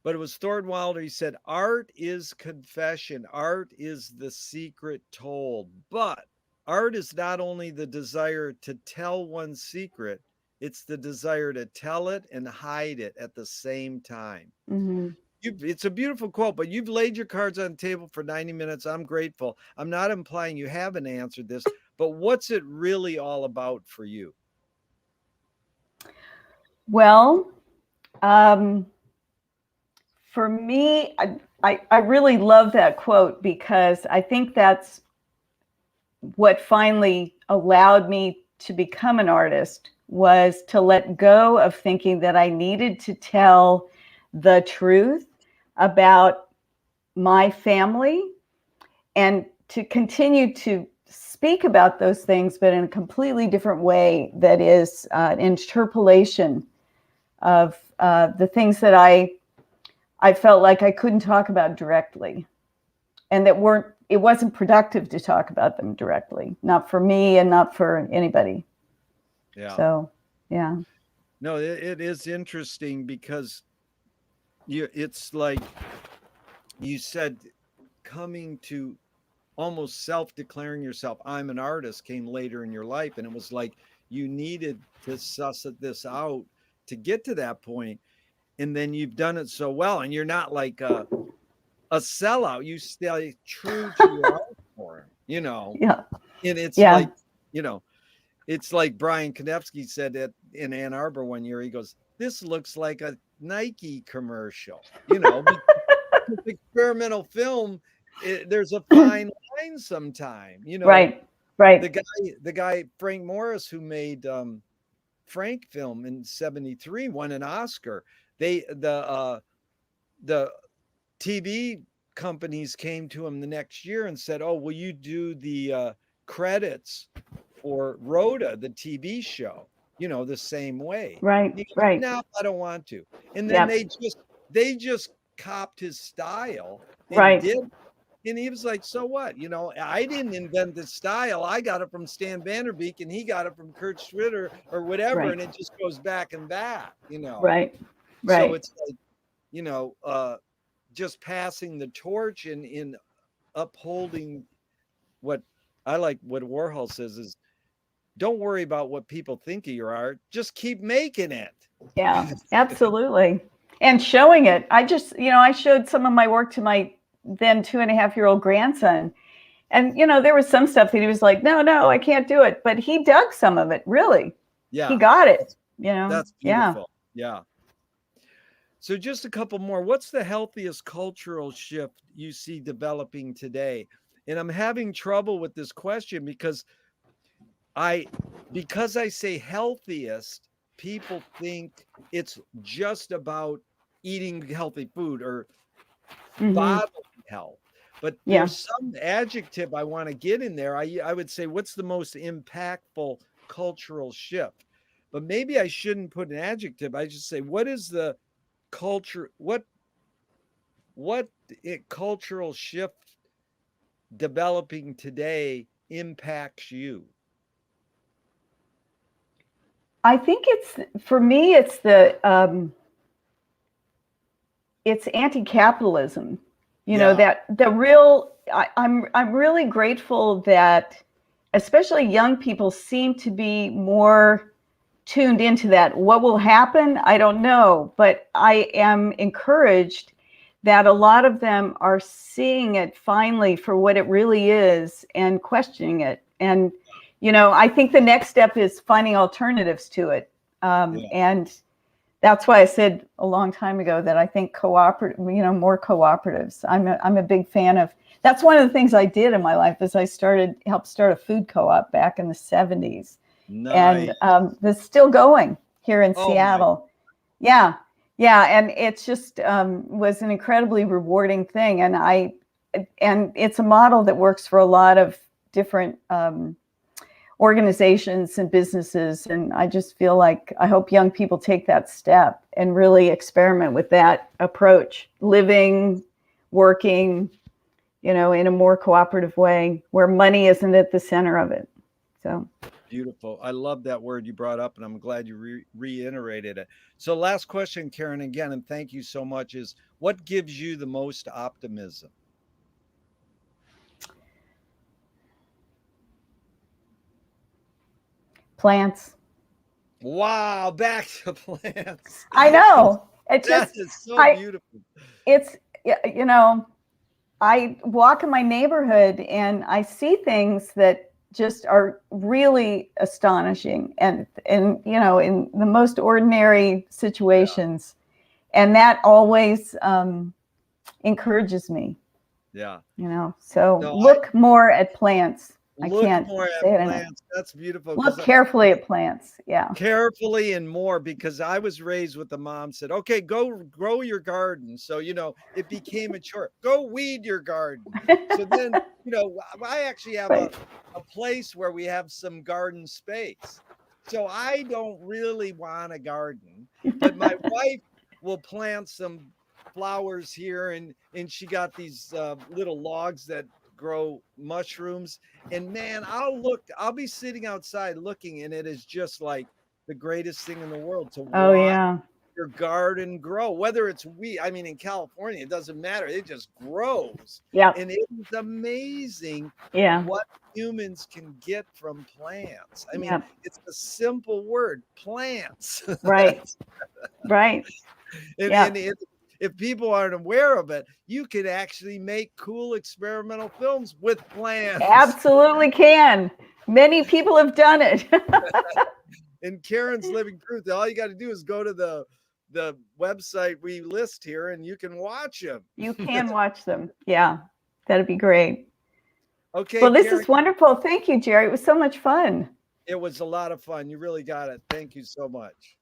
But it was Thornton Wilder. He said, art is confession. Art is the secret told. But art is not only the desire to tell one's secret, it's the desire to tell it and hide it at the same time. Mm-hmm. It's a beautiful quote, but you've laid your cards on the table for 90 minutes. I'm grateful. I'm not implying you haven't answered this, but what's it really all about for you? Well, for me, I really love that quote because I think that's what finally allowed me to become an artist, was to let go of thinking that I needed to tell the truth about my family and to continue to speak about those things, but in a completely different way that is an interpolation of the things that I felt like I couldn't talk about directly, and that it wasn't productive to talk about them directly, not for me and not for anybody. Yeah. So, yeah. No, it is interesting because it's like you said, coming to almost self-declaring yourself, I'm an artist, came later in your life. And it was like you needed to suss this out to get to that point. And then you've done it so well. And you're not like a sellout. You stay true to your art form, Yeah. And it's Yeah. like, it's like Brian Konevsky said in Ann Arbor one year. He goes, this looks like a Nike commercial, experimental film. There's a fine line sometime, Right. The guy Frank Morris, who made Frank film in '73, won an Oscar. The TV companies came to him the next year and said, oh, will you do the credits for Rhoda, the TV show, the same way? Right. Goes, Right. no, I don't want to. And then they just copped his style and did. And he was like, so what? I didn't invent this style. I got it from Stan Vanderbeek and he got it from Kurt Schwitter or whatever. Right. And it just goes back and back, Right. So it's like, just passing the torch and in upholding what I like, what Warhol says is, don't worry about what people think of your art. Just keep making it. Yeah, absolutely. And showing it. I showed some of my work to my then 2.5-year-old grandson. And, there was some stuff that he was like, no, I can't do it. But he dug some of it, really. Yeah. He got it, That's beautiful. Yeah. So just a couple more. What's the healthiest cultural shift you see developing today? And I'm having trouble with this question because I say healthiest, people think it's just about eating healthy food or bodily health. But there's some adjective I want to get in there. I would say, what's the most impactful cultural shift? But maybe I shouldn't put an adjective. I just say, what is the culture? What cultural shift developing today impacts you? I think for me, it's the it's anti-capitalism. You know, Yeah. that the real, I'm really grateful that especially young people seem to be more tuned into that. What will happen? I don't know, but I am encouraged that a lot of them are seeing it finally for what it really is and questioning it. And, you know, I think the next step is finding alternatives to it. Yeah. And that's why I said a long time ago that I think cooperative, you know, more cooperatives. I'm a big fan of. That's one of the things I did in my life is I helped start a food co-op back in the 70s, Nice. and that's still going here in Oh my. Seattle. Yeah, yeah, and it's just was an incredibly rewarding thing, and it's a model that works for a lot of different organizations and businesses. And I just feel like I hope young people take that step and really experiment with that approach, living, working, you know, in a more cooperative way where money isn't at the center of it. So Beautiful. I love that word you brought up, and I'm glad you reiterated it. So, last question, Caryn, again, and thank you so much, is what gives you the most optimism? plants. Wow, back to plants. I know. It That just, is so I, beautiful. it's, you know, I walk in my neighborhood and I see things that just are really astonishing and you know, in the most ordinary Yeah. situations. And that always encourages me, Yeah. you know. So So I look more at plants. I look can't more at say it enough. plants. That's beautiful because Look carefully at plants. Yeah. carefully and more, because I was raised with the mom said, okay, go grow your garden. So, it became a chore. Go weed your garden. So then, I actually have Right. a place where we have some garden space. So I don't really want a garden, but my wife will plant some flowers here, and she got these little logs that grow mushrooms. And man, I'll be sitting outside looking, and it is just like the greatest thing in the world to Oh watch yeah. your garden grow. Whether it's wheat, I mean, in California, it doesn't matter. It just grows. Yep. And it is amazing Yeah. what humans can get from plants. I mean, Yep. it's a simple word, plants. Right. Right. And Yep. if people aren't aware of it, you could actually make cool experimental films with plants. Absolutely can. Many people have done it. In Caryn's Living Truth, all you got to do is go to the website we list here, and you can watch them. You can watch them. Yeah. That'd be great. Okay, Well, this Caryn, is wonderful. Thank you, Jerry. It was so much fun. it was a lot of fun. You really got it. Thank you so much.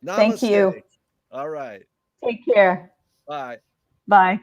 Thank Namaste. you. All right. Take care. Bye. Bye.